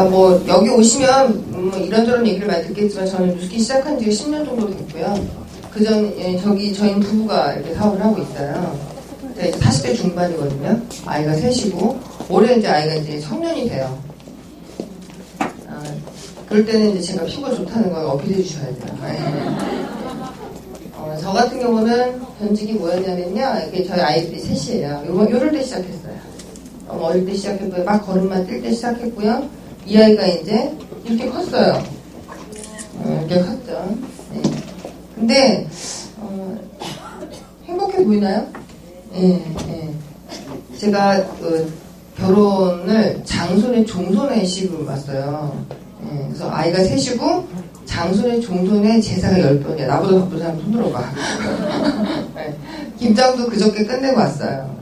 뭐 여기 오시면 이런저런 얘기를 많이 듣겠지만 저는 뉴스키 시작한 지 10년 정도 됐고요. 저희는 부부가 이렇게 사업을 하고 있어요. 이제 40대 중반이거든요. 아이가 셋이고 올해 이제 아이가 이제 청년이 돼요. 그럴 때는 이제 제가 피부가 좋다는 걸 어필해 주셔야 돼요. 저 같은 경우는 전직이 뭐였냐면요. 이게 저희 아이들이 셋이에요. 요럴 때 시작했어요. 어릴 때 시작했고요. 막 걸음만 뛸 때 시작했고요. 이 아이가 이제 이렇게 컸어요. 이렇게 컸죠. 네. 근데 행복해 보이나요? 제가 결혼을 장손의 종손의 식으로 봤어요. 그래서 아이가 셋이고 장손의 종손의 제사가 10번이야. 나보다 바쁜 사람 손 들어봐. 김장도 그저께 끝내고 왔어요.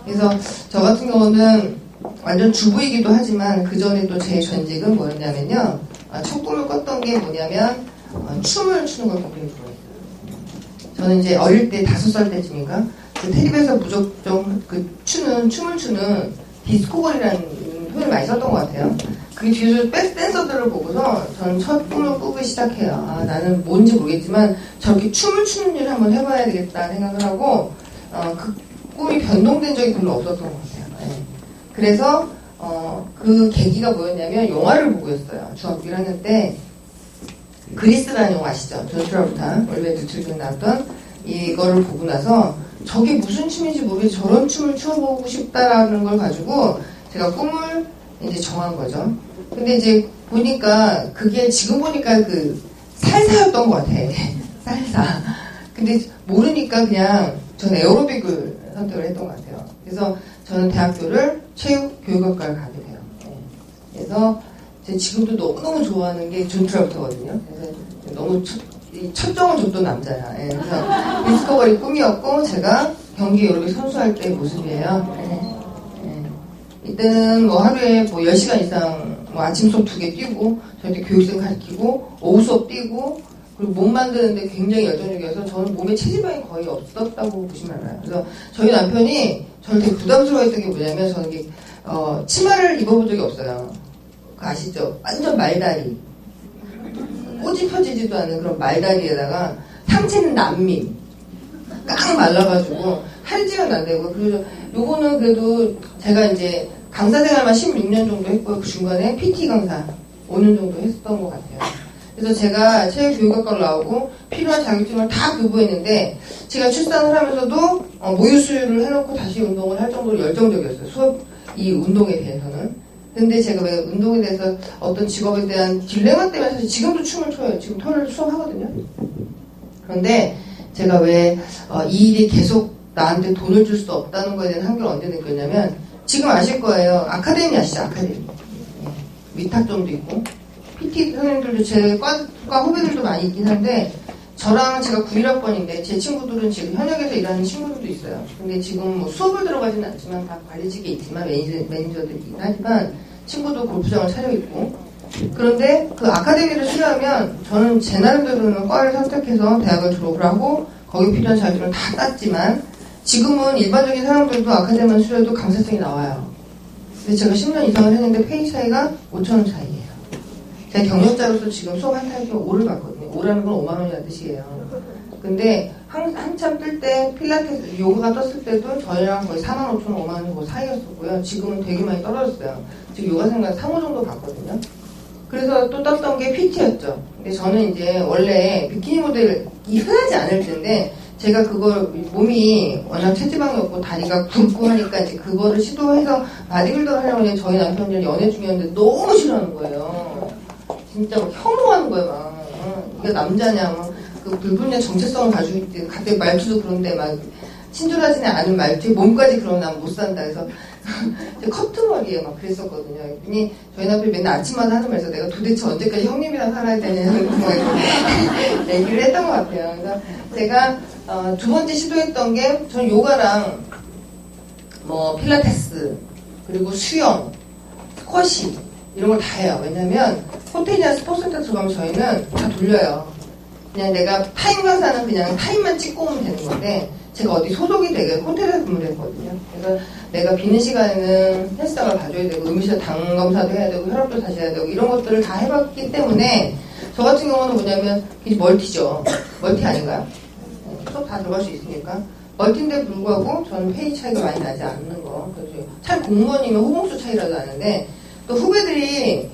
그래서 저 같은 경우는 완전 주부이기도 하지만 그 전에 또 제 전직은 뭐였냐면요. 첫 꿈을 꿨던 게 뭐냐면 춤을 추는 걸 굉장히 좋아했어요. 저는 이제 어릴 때 5살 때쯤인가 그 텔레비에서 무조건 춤을 추는 디스코걸이라는 표현을 많이 썼던 것 같아요. 그 뒤에서 댄서들을 보고서 저는 첫 꿈을 꾸기 시작해요. 나는 뭔지 모르겠지만 저렇게 춤을 추는 일을 한번 해봐야 되겠다 생각을 하고 그 꿈이 변동된 적이 별로 없었던 것 같아요. 그래서 그 계기가 뭐였냐면 영화를 보고였어요. 중학교 1학년 때 그리스라는 영화 아시죠? 존 트라볼타, 올리비아 뉴틀이 나왔던 이거를 보고 나서 저게 무슨 춤인지 모르겠지 저런 춤을 춰보고 싶다라는 걸 가지고 제가 꿈을 이제 정한 거죠. 근데 이제 보니까 그게 지금 보니까 그 살사였던 것 같아. 살사. 근데 모르니까 그냥 전 에어로빅을 선택을 했던 것 같아요. 그래서 저는 대학교를 체육교육학과를 가게 돼요. 그래서 지금도 너무너무 좋아하는 게 존 트라볼타거든요. 그래서 너무 첫정을 줬던 남자야. 그래서 디스커버리 꿈이었고 제가 경기 에어로빅 선수할 때의 모습이에요. 이때는 뭐 하루에 뭐 10시간 이상 뭐 아침 수업 2개 뛰고 저한테 교육생 가르치고 오후 수업 뛰고 그리고 몸 만드는데 굉장히 열정적이어서 저는 몸에 체지방이 거의 없었다고 보시면 알아요. 그래서 저희 남편이 저를 되게 부담스러워했던 게 뭐냐면 저는 치마를 입어본 적이 없어요. 그거 아시죠? 완전 말다리. 꼬지 펴지지도 않은 그런 말다리에다가 상체는 난민. 깡 말라가지고 할지는 안 되고 그래서 요거는 그래도 제가 이제 강사 생활만 16년 정도 했고요. 그 중간에 PT 강사 5년 정도 했었던 것 같아요. 그래서 제가 체육교육학과를 나오고 필요한 자격증을 다 교부했는데 제가 출산을 하면서도 모유 수유를 해놓고 다시 운동을 할 정도로 열정적이었어요. 이 운동에 대해서는. 근데 제가 왜 운동에 대해서 어떤 직업에 대한 딜레마 때문에 사실 지금도 춤을 춰요. 지금 토요일 수업하거든요. 그런데 제가 왜 이 일이 계속 나한테 돈을 줄 수 없다는 거에 대한 한계를 언제 느꼈냐면 지금 아실 거예요. 아카데미 아시죠? 아카데미. 위탁점도 있고 PT 선생님들도 제 과 후배들도 많이 있긴 한데 저랑 제가 91학번인데 제 친구들은 지금 현역에서 일하는 친구들도 있어요. 근데 지금 뭐 수업을 들어가지는 않지만 다 관리직에 있지만 매니저들이긴 하지만 친구도 골프장을 차려있고 그런데 그 아카데미를 수료하면 저는 제 나름대로는 과를 선택해서 대학을 졸업을 하고 거기 필요한 자격증을 다 땄지만 지금은 일반적인 사람들도 아카데미만 수료해도 강사증이 나와요. 근데 제가 10년 이상을 했는데 페이 차이가 5,000원 차이예요. 제가 경력자로서 지금 수업 한 타임에 5를 받거든요. 5라는 건 5만 원이라는 뜻이에요. 근데 한참 뜰 때 필라테스, 요가가 떴을 때도 저희랑 거의 4만 5천 원, 5만 원 그 사이였었고요. 지금은 되게 많이 떨어졌어요. 지금 요가생활 3호 정도 받거든요. 그래서 또 떴던 게 PT였죠. 근데 저는 이제 원래 비키니 모델이 흔하지 않을 텐데 제가 그걸 몸이 워낙 체지방이 없고 다리가 굵고 하니까 이제 그거를 시도해서 바디빌더를 하려면 저희 남편이랑 연애 중이었는데 너무 싫어하는 거예요. 진짜 막 혐오하는 거예요. 막 이게 남자냐 막 그 불분명 정체성을 가지고 있대. 갑자기 말투도 그런데 막 친절하지는 않은 말투 몸까지 그러면 난 못 산다. 그래서 커트머리에 막 그랬었거든요. 그랬더니 저희 남편이 맨날 아침마다 하는 말에서 내가 도대체 언제까지 형님이랑 살아야 되냐는 얘기를 했던 것 같아요. 그래서 제가 두 번째 시도했던 게 저는 요가랑 뭐 필라테스 그리고 수영, 스쿼시 이런 걸 다 해요. 왜냐면 호텔이나 스포츠센터 들어가면 저희는 다 돌려요. 그냥 내가 타임 강사는 그냥 타임만 찍고 오면 되는 건데 제가 어디 소속이 되게 호텔에서 근무를 했거든요. 그래서 내가 비는 시간에는 헬스장을 가줘야 되고 음식을 당 검사도 해야 되고 혈압도 다시 해야 되고 이런 것들을 다 해봤기 때문에 저 같은 경우는 뭐냐면 이제 멀티죠. 멀티 아닌가요? 수업 다 들어갈 수 있으니까 멀티인데 불구하고 저는 페이 차이가 많이 나지 않는 거. 그래서 참 공무원이면 호봉수 차이라도 나는데 또 후배들이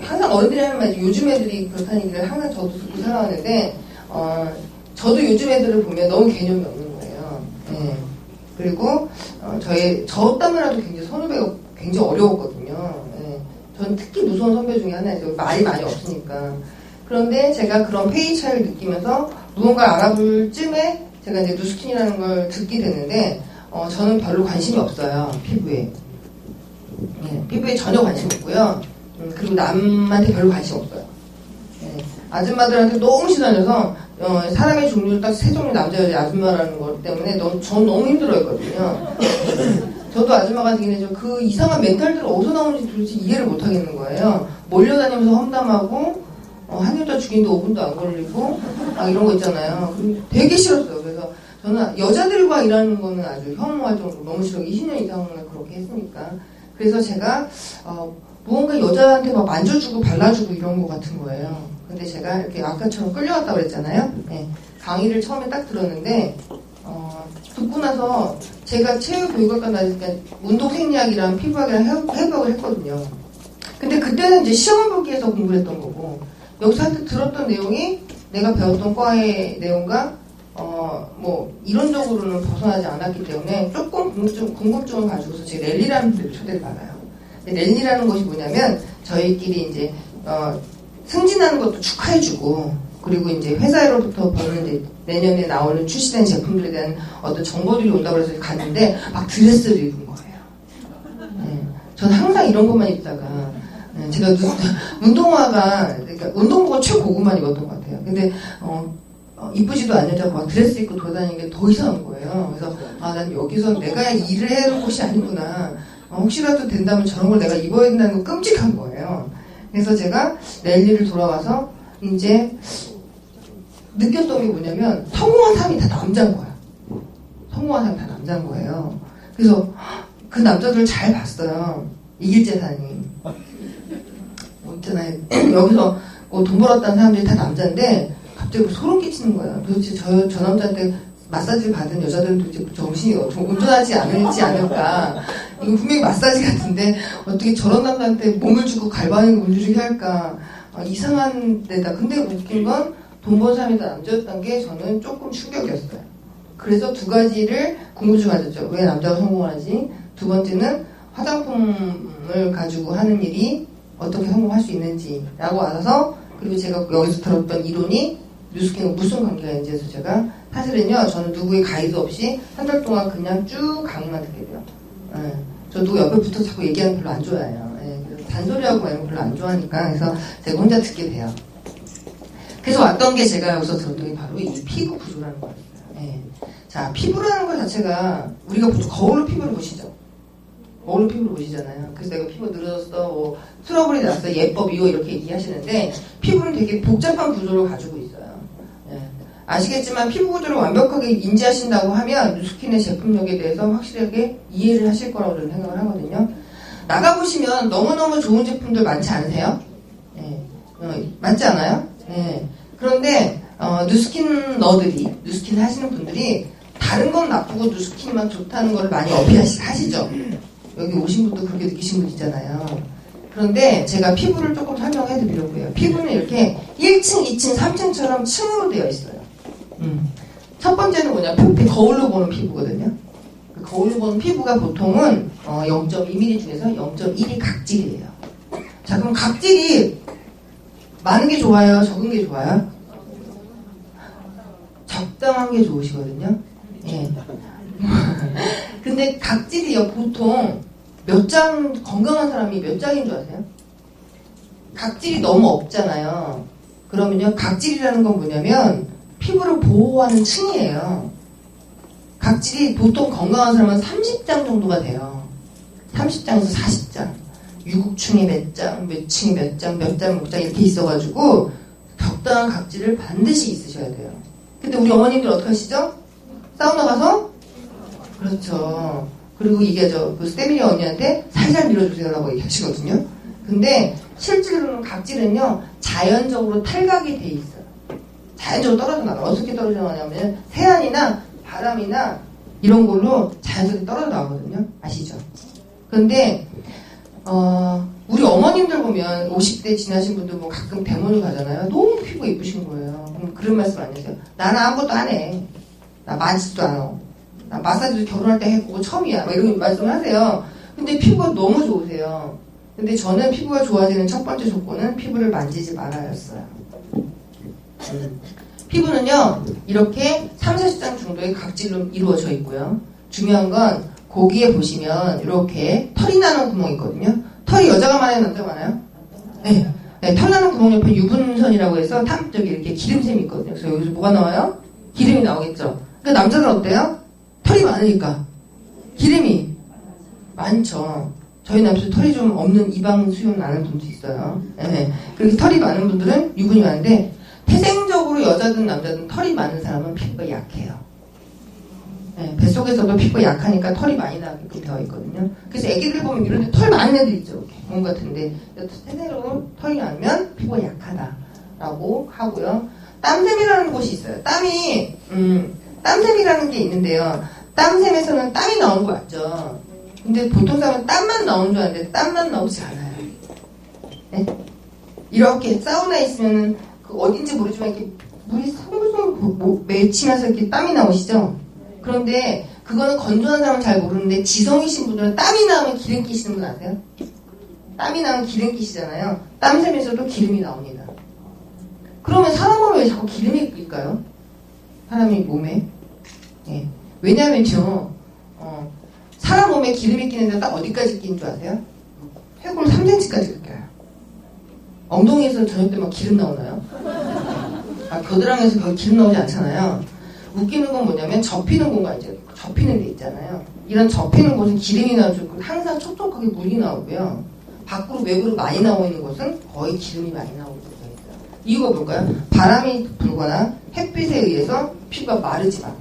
항상 어른들이 하는 말 요즘 애들이 그렇다는 얘기를 항상 저도 듣고 살아왔는데 저도 요즘 애들을 보면 너무 개념이 없는 거예요. 네. 그리고 저 때문에라도 굉장히 선후배가 굉장히 어려웠거든요. 네. 저는 특히 무서운 선배 중에 하나예요. 말이 많이 없으니까. 그런데 제가 그런 페이 차이를 느끼면서 무언가를 알아볼 쯤에 제가 이제 누스킨이라는 걸 듣게 됐는데 저는 별로 관심이 없어요. 피부에. 네. 피부에 전혀 관심 없고요. 그리고 남한테 별로 관심 없어요. 네. 아줌마들한테 너무 시달려서 사람의 종류 딱 세 종류 남자 여자 아줌마라는 것 때문에 전 너무 힘들어했거든요. 저도 아줌마가 되긴 해서 그 이상한 멘탈들이 어디서 나오는지 도대체 이해를 못 하겠는 거예요. 몰려다니면서 험담하고 한 여자 죽이는데 5분도 안 걸리고 막 이런 거 있잖아요. 되게 싫었어요. 그래서 저는 여자들과 일하는 거는 아주 혐오할 정도로 너무 싫어. 20년 이상을 그렇게 했으니까. 그래서 제가 무언가 여자한테 막 만져주고 발라주고 이런 거 같은 거예요. 근데 제가 이렇게 아까처럼 끌려갔다고 그랬잖아요. 네. 강의를 처음에 딱 들었는데 듣고 나서 제가 체육교육학과 다닐 때 운동생리학이랑 피부학이랑 해부학을 했거든요. 근데 그때는 이제 시험을 보기 위해서 공부를 했던 거고 여기서 한테 들었던 내용이 내가 배웠던 과의 내용과 뭐 이론적으로는 벗어나지 않았기 때문에 조금 궁금증을 가지고서 제 랠리라는 분들이 초대를 받아요. 랠리라는 것이 뭐냐면 저희끼리 이제 승진하는 것도 축하해주고 그리고 이제 회사로부터 보는 이제 내년에 나오는 출시된 제품들에 대한 어떤 정보들이 온다고 해서 갔는데 막 드레스를 입은 거예요. 네. 저는 항상 이런 것만 입다가 제가 운동화가 그러니까 운동복은 최고급만 입었던 것 같아요. 근데 이쁘지도 않은 여자가 막 드레스 입고 돌아다니는 게 더 이상한 거예요. 그래서 난 여기서 내가 일을 해야 하는 곳이 아니구나. 혹시라도 된다면 저런 걸 내가 입어야 된다는 건 끔찍한 거예요. 그래서 제가 랠리를 돌아와서 이제 느꼈던 게 뭐냐면 성공한 사람이 다 남자인 거야. 성공한 사람이 다 남자인 거예요. 그래서 그 남자들을 잘 봤어요. 이길 재산이. 있잖아요. 여기서 돈 벌었다는 사람들이 다 남자인데 갑자기 소름 끼치는 거예요. 도대체 저 남자한테 마사지를 받은 여자들은 도대체 정신이 운전하지 않을까. 이거 분명히 마사지 같은데 어떻게 저런 남자한테 몸을 주고 갈바닉을 문주르게 할까. 이상한 데다. 근데 웃긴 건 돈 번 사람이 다 남자였던 게 저는 조금 충격이었어요. 그래서 두 가지를 궁금증 가졌죠. 왜 남자가 성공하지? 두 번째는 화장품을 가지고 하는 일이 어떻게 성공할 수 있는지라고 알아서 그리고 제가 여기서 들었던 이론이 뉴스킨과 무슨 관계가 있는지 해서 제가 사실은요 저는 누구의 가이드 없이 한 달 동안 그냥 쭉 강의만 듣게 돼요. 저 누구 옆에 붙어 자꾸 얘기하는 거 별로 안 좋아해요. 그래서 잔소리하고 이런 거 별로 안 좋아하니까 그래서 제가 혼자 듣게 돼요. 그래서 왔던 게 제가 여기서 들었던 게 바로 이 피부 구조라는 거였어요. 자, 피부라는 것 자체가 우리가 보통 거울로 피부를 보시죠. 거울로 피부를 보시잖아요. 그래서 내가 피부 늘어졌어, 트러블이 났어, 예뻐, 미워 이렇게 얘기하시는데 피부는 되게 복잡한 구조를 가지고 있어요. 아시겠지만 피부 구조를 완벽하게 인지하신다고 하면 뉴스킨의 제품력에 대해서 확실하게 이해를 하실 거라고 저는 생각을 하거든요. 나가보시면 너무너무 좋은 제품들 많지 않으세요? 많지 않아요? 그런데 뉴스킨 하시는 분들이 다른 건 나쁘고 뉴스킨만 좋다는 걸 많이 어필하시죠. 여기 오신 분도 그렇게 느끼신 분 있잖아요. 그런데 제가 피부를 조금 설명해 드리려고 해요. 피부는 이렇게 1층, 2층, 3층처럼 층으로 되어 있어요. 첫 번째는 뭐냐, 거울로 보는 피부거든요. 그 거울로 보는 피부가 보통은 0.2mm 중에서 0.1이 각질이에요. 자, 그럼 각질이 많은 게 좋아요? 적은 게 좋아요? 적당한 게 좋으시거든요. 근데 각질이요, 보통 건강한 사람이 몇 장인 줄 아세요? 각질이 너무 없잖아요. 그러면요, 각질이라는 건 뭐냐면 피부를 보호하는 층이에요. 각질이 보통 건강한 사람은 30장 정도가 돼요. 30장에서 40장. 유국층이 몇 장, 몇 층이 몇 장, 몇 장, 몇 장 이렇게 있어가지고 적당한 각질을 반드시 있으셔야 돼요. 근데 우리 어머님들 어떻게 하시죠? 사우나 가서 그렇죠. 그리고 이게 그 스테미니 언니한테 살살 밀어주세요라고 얘기하시거든요. 근데 실제로는 각질은요 자연적으로 탈각이 돼 있어요. 자연적으로 떨어져 나가요. 어떻게 떨어져 나가냐면 세안이나 바람이나 이런 걸로 자연스럽게 떨어져 나오거든요. 아시죠? 근데 우리 어머님들 보면 50대 지나신 분들 뭐 가끔 대문을 가잖아요. 너무 피부가 이쁘신 거예요. 그럼 그런 말씀 안 하세요? 나는 아무것도 안 해. 나 만지지도 않아. 나 마사지도 결혼할 때 해보고 처음이야. 막 이런 말씀을 하세요. 근데 피부가 너무 좋으세요. 근데 저는 피부가 좋아지는 첫 번째 조건은 피부를 만지지 말아였어요. 피부는요 이렇게 30-40장 정도의 각질로 이루어져 있고요. 중요한 건 고기에 보시면 이렇게 털이 나는 구멍이 있거든요. 털이 여자가 많아요, 남자가 많아요? 네. 네, 털 나는 구멍 옆에 유분선이라고 해서 저기 이렇게 기름샘이 있거든요. 그래서 여기서 뭐가 나와요? 기름이 나오겠죠. 그러니까 남자는 어때요? 털이 많으니까 기름이 많죠. 저희 남편 털이 좀 없는 이방 수용 나는 분도 있어요. 네. 그래서 털이 많은 분들은 유분이 많은데 태생적으로 여자든 남자든 털이 많은 사람은 피부가 약해요. 네, 뱃속에서도 피부가 약하니까 털이 많이 나게끔 되어 있거든요. 그래서 애기들 보면 이런 데 털 많은 애들 있죠. 몸 같은데 태생적으로 털이 많으면 피부가 약하다라고 하고요. 땀샘이라는 곳이 있어요. 땀샘이라는 게 있는데요. 땀샘에서는 땀이 나오는 거 맞죠? 근데 보통 사람은 땀만 나오는 줄 아는데 땀만 나오지 않아요. 네? 이렇게 사우나에 있으면은 어딘지 모르지만 이렇게 물이 송송 맺히면서 이렇게 땀이 나오시죠? 그런데 그거는 건조한 사람은 잘 모르는데 지성이신 분들은 땀이 나오면 기름 끼시는 분 아세요? 땀이 나면 기름 끼시잖아요. 땀샘에서도 기름이 나옵니다. 그러면 사람 몸에 왜 자꾸 기름이 낄까요? 사람의 몸에. 네. 왜냐면요, 사람 몸에 기름이 끼는데 딱 어디까지 끼는 줄 아세요? 쇄골 3cm까지 껴요. 엉덩이에서 저녁 때 막 기름 나오나요? 겨드랑이에서 거의 기름 나오지 않잖아요. 웃기는 건 뭐냐면 접히는 공간 이제 접히는 데 있잖아요. 이런 접히는 곳은 기름이 나오고 항상 촉촉하게 물이 나오고요. 밖으로 외부로 많이 나오고 있는 곳은 거의 기름이 많이 나오고 있어요. 이유가 뭘까요? 바람이 불거나 햇빛에 의해서 피부가 마르지 않아.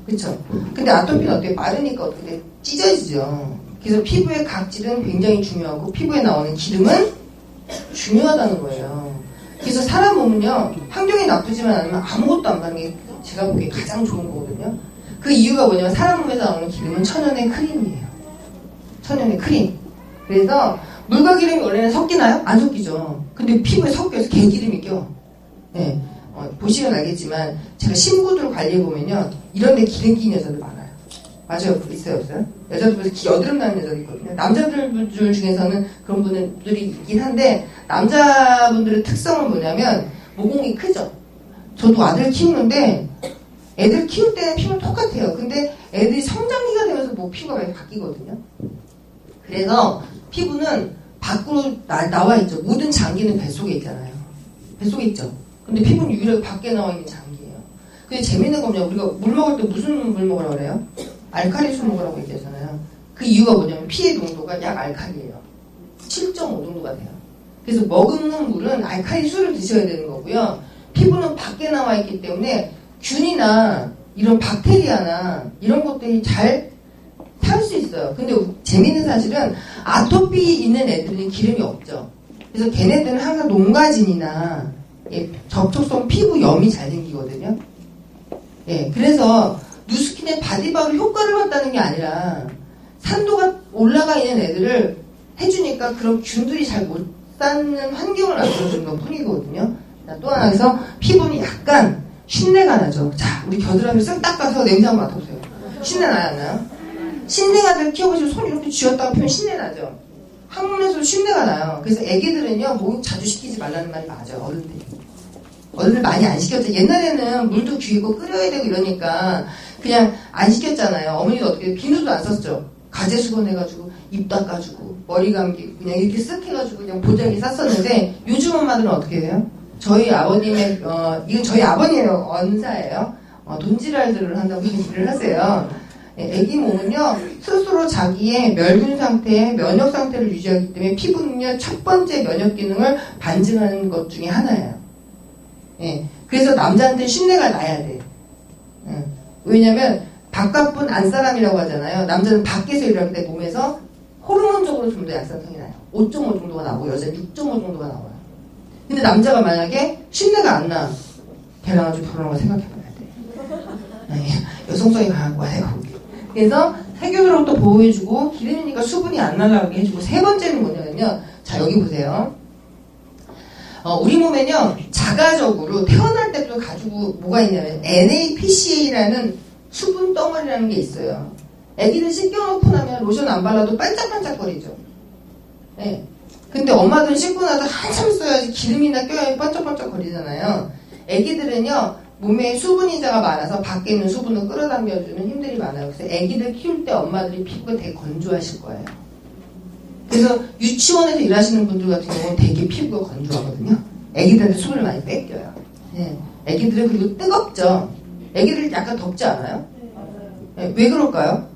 그렇죠? 근데 아토피는 어떻게 마르니까 어떻게 찢어지죠. 그래서 피부의 각질은 굉장히 중요하고 피부에 나오는 기름은 중요하다는 거예요. 그래서 사람 몸은요 환경이 나쁘지만 않으면 아무것도 안 바르는 게 제가 보기에 가장 좋은 거거든요. 그 이유가 뭐냐면 사람 몸에서 나오는 기름은 천연의 크림이에요. 천연의 크림. 그래서 물과 기름이 원래는 섞이나요? 안 섞이죠. 근데 피부에 섞여서 개기름이 껴. 네. 보시면 알겠지만 제가 신부들 관리해보면요 이런 데 기름 끼는 여자들 많아요. 맞아요. 있어요 없어요? 여자들에서 여드름 나는 여자들 있거든요. 남자들 중에서는 그런 분들이 있긴 한데 남자분들의 특성은 뭐냐면 모공이 크죠. 저도 아들 키우는데 애들 키울 때는 피부는 똑같아요. 근데 애들이 성장기가 되면서 뭐 피부가 많이 바뀌거든요. 그래서 피부는 밖으로 나와 있죠. 모든 장기는 뱃속에 있잖아요. 뱃속에 있죠. 근데 피부는 유일하게 밖에 나와 있는 장기예요. 근데 재밌는 거냐 우리가 물 먹을 때 무슨 물 먹으라고 그래요? 알칼리 술 먹으라고 얘기하잖아요. 그 이유가 뭐냐면 pH 농도가 약 알칼리예요. 7.5 정도가 돼요. 그래서 먹는 물은 알칼리 술을 드셔야 되는 거고요. 피부는 밖에 나와 있기 때문에 균이나 이런 박테리아나 이런 것들이 잘 살 수 있어요. 근데 재밌는 사실은 아토피 있는 애들은 기름이 없죠. 그래서 걔네들은 항상 농가진이나 접촉성 피부염이 잘 생기거든요. 예, 그래서 누스킨의 바디바로 효과를 봤다는 게 아니라 산도가 올라가 있는 애들을 해주니까 그런 균들이 잘 못 사는 환경을 만들어주는 것 뿐이거든요. 또 하나 해서 피부는 약간 쉰내가 나죠. 자, 우리 겨드랑이를 쓱 닦아서 냄새 한번 맡아보세요. 쉰내 나요, 안 나요? 신생아들 키워보시면 손 이렇게 쥐었다가 피면 쉰내 나죠. 항문에서도 쉰내가 나요. 그래서 애기들은요 목욕 자주 시키지 말라는 말이 맞아요. 어른들 많이 안 시켰죠. 옛날에는 물도 귀고 끓여야 되고 이러니까 그냥 안 시켰잖아요. 어머니도 어떻게 비누도 안 썼죠. 가재 수건해가지고 입 닦아주고 머리 감기 그냥 이렇게 쓱 해가지고 그냥 보자기 쌌었는데 요즘 엄마들은 어떻게 해요? 저희 아버님의 이건 저희 아버님의 언사예요. 돈지랄들을 한다고 얘기를 하세요. 애기 몸은요 스스로 자기의 멸균 상태, 면역 상태를 유지하기 때문에 피부는요 첫 번째 면역 기능을 반증하는 것 중에 하나예요. 예, 그래서 남자한테 쉰내가 나야 돼. 왜냐면 바깥분 안사람이라고 하잖아요. 남자는 밖에서 일할 때 몸에서 호르몬적으로 좀 더 약산성이 나요. 5.5 정도가 나오고 여자는 6.5 정도가 나와요. 근데 남자가 만약에 신내가 안 나, 걔랑 좀 결혼한 거 생각해봐야 돼. 네, 여성성이 강한 거예요. 그래서 세균으로부터 보호해주고 기름이니까 수분이 안 날아가게 해주고 세 번째는 뭐냐면요. 자 여기 보세요. 우리 몸에는요 자가적으로 태어날 때부터 가지고 뭐가 있냐면 NAPCA라는 수분 덩어리라는 게 있어요. 애기들 씻겨놓고 나면 로션 안 발라도 반짝반짝거리죠. 네. 근데 엄마들은 씻고 나서 한참 써야지 기름이나 껴야 반짝반짝거리잖아요. 애기들은요 몸에 수분이자가 많아서 밖에 있는 수분을 끌어당겨주는 힘들이 많아요. 그래서 애기들 키울 때 엄마들이 피부가 되게 건조하실 거예요. 그래서 유치원에서 일하시는 분들 같은 경우는 되게 피부가 건조하거든요. 애기들한테 수분을 많이 뺏겨요. 네. 애기들은 그리고 뜨겁죠. 애기들 약간 덥지 않아요? 네. 왜 그럴까요?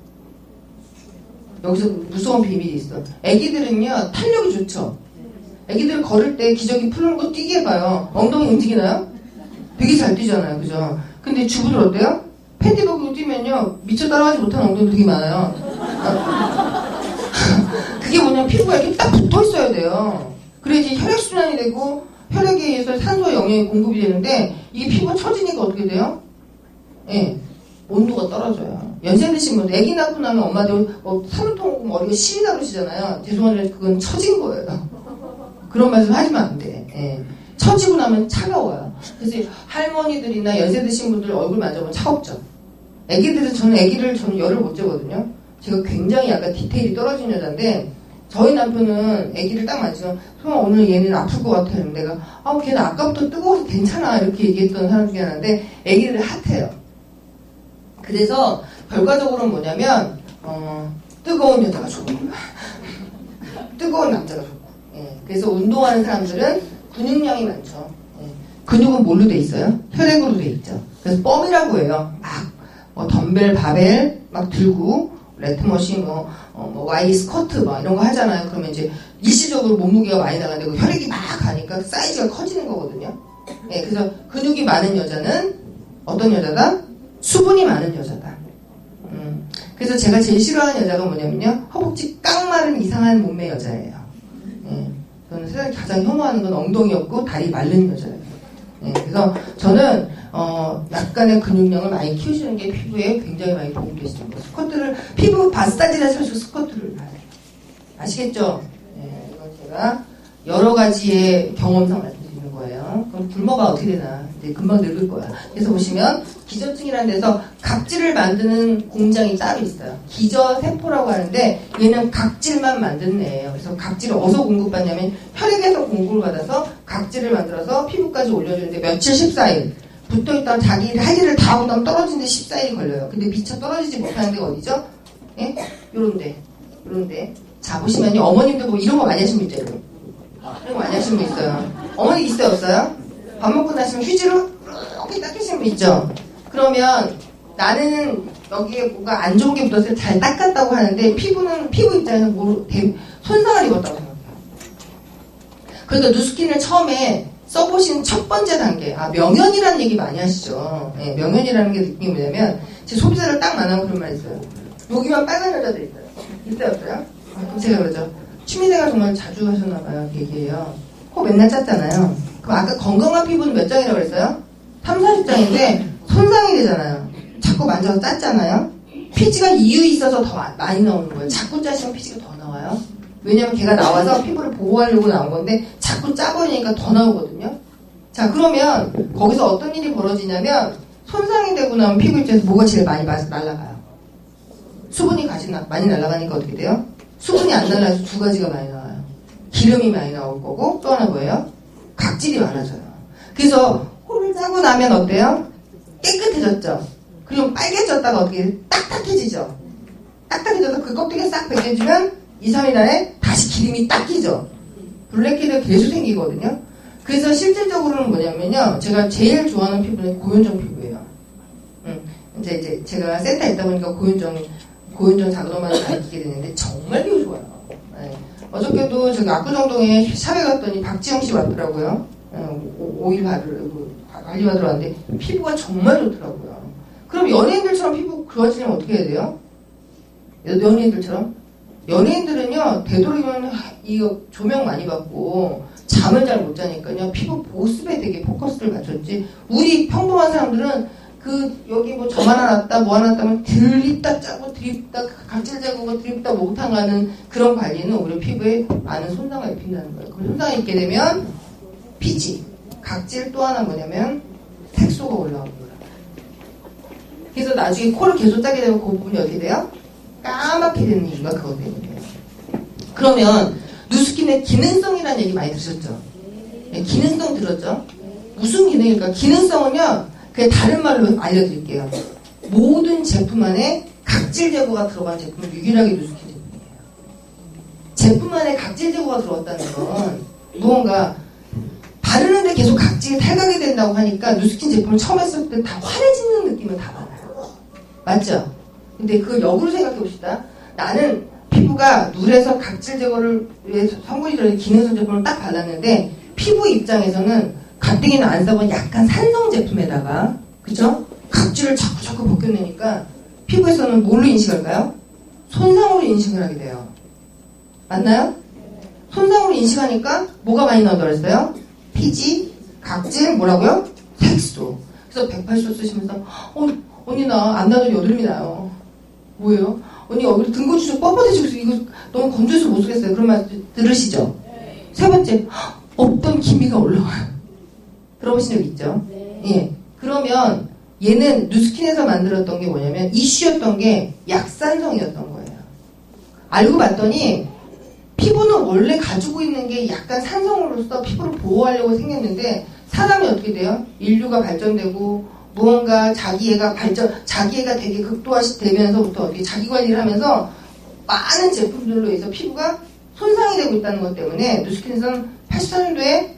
여기서 무서운 비밀이 있어. 애기들은요 탄력이 좋죠. 애기들 걸을 때 기저귀 풀고 뛰게 봐요. 엉덩이 움직이나요? 되게 잘 뛰잖아요. 그죠? 근데 주부들 어때요? 팬티 벗고 뛰면요 미처 따라가지 못한 엉덩이 되게 많아요. 그게 뭐냐면 피부가 이렇게 딱 붙어 있어야 돼요. 그래야지 혈액순환이 되고 혈액에 의해서 산소와 영양이 공급이 되는데 이게 피부가 처지니까 어떻게 돼요? 예, 온도가 떨어져요. 연세 드신 분들 애기 낳고 나면 엄마들 산후통 머리가 시리다 그러시잖아요. 죄송한데 그건 처진 거예요. 그런 말씀 하시면 안 돼. 예. 처지고 나면 차가워요. 그래서 할머니들이나 연세 드신 분들 얼굴 만져보면 차갑죠. 저는 열을 못 재거든요. 제가 굉장히 약간 디테일이 떨어진 여자인데 저희 남편은 애기를 딱 만지면 오늘 얘는 아플 것 같아. 내가 걔는 아까부터 뜨거워서 괜찮아 이렇게 얘기했던 사람 중에 하나인데 애기들은 핫해요. 그래서 결과적으로는 뭐냐면 뜨거운 여자가 좋은 거야. 뜨거운 남자가 좋고. 예. 그래서 운동하는 사람들은 근육량이 많죠. 예. 근육은 뭘로 돼 있어요? 혈액으로 돼 있죠. 그래서 泵이라고 해요. 막 덤벨, 바벨 막 들고 레트머신, 와이 스쿼트 이런 거 하잖아요. 그러면 이제 일시적으로 몸무게가 많이 나가는데 혈액이 막 가니까 사이즈가 커지는 거거든요. 예. 그래서 근육이 많은 여자는 어떤 여자다? 수분이 많은 여자다. 그래서 제가 제일 싫어하는 여자가 뭐냐면요. 허벅지 깡 마른 이상한 몸매 여자예요. 예. 저는 세상에 가장 혐오하는 건 엉덩이 없고 다리 마른 여자예요. 예. 그래서 저는 약간의 근육량을 많이 키우시는 게 피부에 굉장히 많이 도움이 되시는 거예요. 스쿼트를 피부 마사지를 하시면서 스쿼트를 해요. 아시겠죠? 예. 이건 제가 여러 가지의 경험상 말씀드리는 거예요. 그럼 굶어봐 어떻게 되나? 이제 금방 늙을 거야. 그래서 보시면 기저층이라는 데서 각질을 만드는 공장이 따로 있어요. 기저세포라고 하는데 얘는 각질만 만드는 애예요. 그래서 각질을 어디서 공급받냐면 혈액에서 공급을 받아서 각질을 만들어서 피부까지 올려주는데 며칠 14일 붙어있던 자기 할 일을 다 하고 나면 떨어지는데 14일이 걸려요. 근데 미처 떨어지지 못하는 데가 어디죠? 예? 요런데 자 보시면요 어머님들 뭐 이런 거 많이 하시는 분 있죠. 이런 거 많이 하시는 분 있어요. 어머니 있어요 없어요? 밥 먹고 나시면 휴지로 이렇게 닦으시는 분 있죠. 그러면 나는 여기에 뭐가 안 좋은 게 묻어서 잘 닦았다고 하는데 피부 입장에서 손상을 입었다고 생각해요. 그러니까 누스킨을 처음에 써보신 첫 번째 단계, 명현이라는 얘기 많이 하시죠. 네, 명현이라는 게 느낌이 뭐냐면 제 소비자를 딱 만나면 그런 말 있어요. 여기만 빨간 여자들 있어요. 있어요 없어요? 그럼 제가 그러죠. 취미생활 정말 자주 하셨나봐요. 얘기해요. 코 맨날 짰잖아요. 그럼 아까 건강한 피부는 몇 장이라고 그랬어요? 3, 40장인데 손상이 되잖아요. 자꾸 만져서 짰잖아요. 피지가 이유 있어서 더 많이 나오는 거예요. 자꾸 짜시면 피지가 더 나와요. 왜냐면 걔가 나와서 피부를 보호하려고 나온 건데 자꾸 짜버리니까 더 나오거든요. 자 그러면 거기서 어떤 일이 벌어지냐면 손상이 되고 나면 피부 입장에서 뭐가 제일 많이 날아가요? 수분이 많이 날아가니까 어떻게 돼요? 수분이 안 날아가서 두 가지가 많이 나와요. 기름이 많이 나올 거고 또 하나 뭐예요? 각질이 많아져요. 그래서 코를 짜고 나면 어때요? 깨끗해졌죠? 그리고 빨개졌다가 어떻게 딱딱해지죠? 딱딱해져서 그 껍데기가 싹 벗겨지면 2, 3일 안에 다시 기름이 딱 끼죠? 블랙헤드가 계속 생기거든요? 그래서 실질적으로는 뭐냐면요. 제가 제일 좋아하는 피부는 고현정 피부예요. 이제 제가 센터에 있다 보니까 고현정 작은 엄마를 가르치게 되는데 정말 피부 좋아요. 네. 어저께도 제가 압구정동에 샵에 갔더니 박지영 씨 왔더라고요. 오일 관리 받으러 왔는데 피부가 정말 좋더라고요. 그럼 연예인들처럼 피부 좋아지려면 어떻게 해야 돼요? 연예인들처럼? 연예인들은요, 되도록이면 이거 조명 많이 받고 잠을 잘 못 자니까요, 피부 보습에 되게 포커스를 맞췄지. 우리 평범한 사람들은 여기 뭐 점 하나 났다, 뭐 하나 났다면 드립다 짜고 드립다 각질 제거고 드립다 목욕탕 가는 그런 관리는 오히려 피부에 많은 손상을 입힌다는 거예요. 그럼 손상이 있게 되면 피지, 각질 또 하나 뭐냐면 색소가 올라옵니다. 그래서 나중에 코를 계속 짜게 되면 그 부분이 어떻게 돼요? 까맣게 되는 이유가 그것 때문이에요. 그러면 누스킨의 기능성이라는 얘기 많이 들으셨죠? 네, 기능성 들었죠? 무슨 기능일까? 기능성은요, 그냥 다른 말로 알려드릴게요. 모든 제품 안에 각질 제거가 들어간 제품은 유일하게 누스킨 제품이에요. 제품 안에 각질 제거가 들어갔다는 건 무언가 바르는데 계속 각질이 탈각이 된다고 하니까 누스킨 제품을 처음 했을 때 다 환해지는 느낌은 다 받아요. 맞죠? 근데 그걸 역으로 생각해 봅시다. 나는 피부가 누래서 각질 제거를 위해서 성분이 들어있는 기능성 제품을 딱 발랐는데 피부 입장에서는 가뜩이나 안 써본 약간 산성 제품에다가 그죠? 각질을 자꾸 벗겨내니까 피부에서는 뭘로 인식할까요? 손상으로 인식을 하게 돼요. 맞나요? 손상으로 인식하니까 뭐가 많이 나온다고 그랬어요? 피지, 각질, 뭐라고요? 색소. 그래서 180도 쓰시면서 언니 나 안 나도 여드름이 나요. 뭐예요? 언니 얼굴이 등고추 뻣뻣해지고 이거 너무 건조해서 못 쓰겠어요. 그런 말 들으시죠? 세 번째, 없던 기미가 올라와요. 들어보신 적 있죠? 예. 그러면 얘는 누스킨에서 만들었던 게 뭐냐면 이슈였던 게 약산성이었던 거예요. 알고 봤더니 피부는 원래 가지고 있는 게 약간 산성으로서 피부를 보호하려고 생겼는데 사람이 어떻게 돼요? 인류가 발전되고 무언가 자기애가 되게 극도화되면서부터 어떻게 자기 관리를 하면서 많은 제품들로 해서 피부가 손상이 되고 있다는 것 때문에 누스킨에서는 84년도에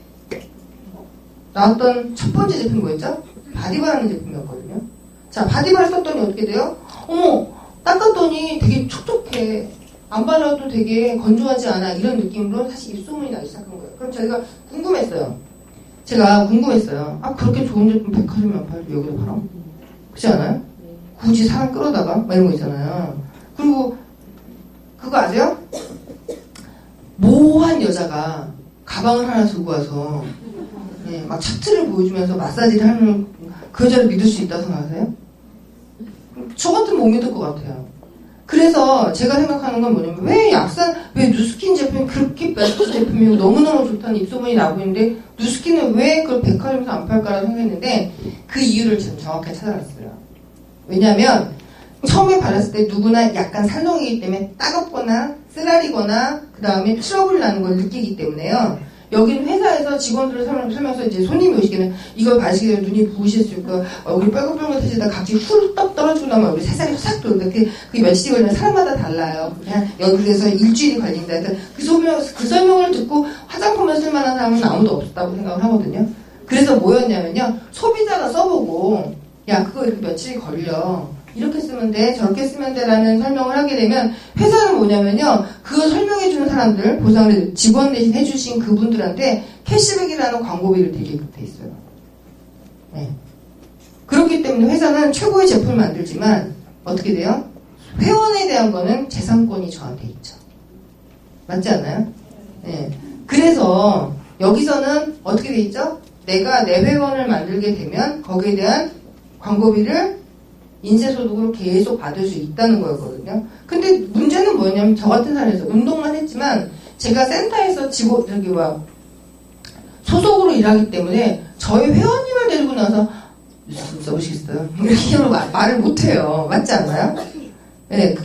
나왔던 첫 번째 제품이 뭐였죠? 바디바라는 제품이었거든요. 자, 바디바를 썼더니 어떻게 돼요? 어머, 닦았더니 되게 촉촉해. 안 발라도 되게 건조하지 않아. 이런 느낌으로 사실 입소문이 나기 시작한 거예요. 그럼 제가 궁금했어요. 아, 그렇게 좋은 제품 백화점에 안 팔고 여기서 팔아? 그렇지 않아요? 굳이 사람 끌어다가? 막 이런 거 있잖아요. 그리고 그거 아세요? 모호한 여자가 가방을 하나 들고 와서 네, 막 차트를 보여주면서 마사지를 하는 그 여자를 믿을 수 있다고 생각하세요? 저 같으면 못 믿을 것 같아요. 그래서 제가 생각하는 건 뭐냐면 왜 누스킨 제품이 그렇게 베스트 제품이고 너무너무 좋다는 입소문이 나고 있는데 누스킨은 왜 그걸 백화점에서 안 팔까라고 생각했는데 그 이유를 좀 정확하게 찾아봤어요. 왜냐하면 처음에 발랐을 때 누구나 약간 산성이기 때문에 따갑거나 쓰라리거나 그 다음에 트러블 나는 걸 느끼기 때문에요. 여기는 회사에서 직원들을 설명서 이제 손님이 오시기는 이걸 바르시게 되면 눈이 부으셨을까 얼굴이 뻘긋뻘긋해지다 각질 훌떡 떨어지고 나면 얼굴이 새살이 싹 돌다 그게 며칠이 걸리면 사람마다 달라요. 그냥 여기에서 일주일이 걸린다. 그 설명을 듣고 화장품을 쓸만한 사람은 아무도 없었다고 생각을 하거든요. 그래서 뭐였냐면요. 소비자가 써보고 야 그거 이렇게 며칠이 걸려. 이렇게 쓰면 돼, 저렇게 쓰면 돼 라는 설명을 하게 되면 회사는 뭐냐면요. 그걸 설명해주는 사람들, 보상을 직원 대신 해주신 그분들한테 캐시백이라는 광고비를 되게 돼 있어요. 네. 그렇기 때문에 회사는 최고의 제품을 만들지만 어떻게 돼요? 회원에 대한 거는 재산권이 저한테 있죠. 맞지 않나요? 네. 그래서 여기서는 어떻게 돼 있죠? 내가 내 회원을 만들게 되면 거기에 대한 광고비를 인쇄소득으로 계속 받을 수 있다는 거였거든요. 근데 문제는 뭐였냐면 저 같은 사람에서 운동만 했지만 제가 센터에서 소속으로 일하기 때문에 저희 회원님을 데리고 나서 무슨 써보시겠어요? 이렇게 말을 못해요. 맞지 않나요? 네,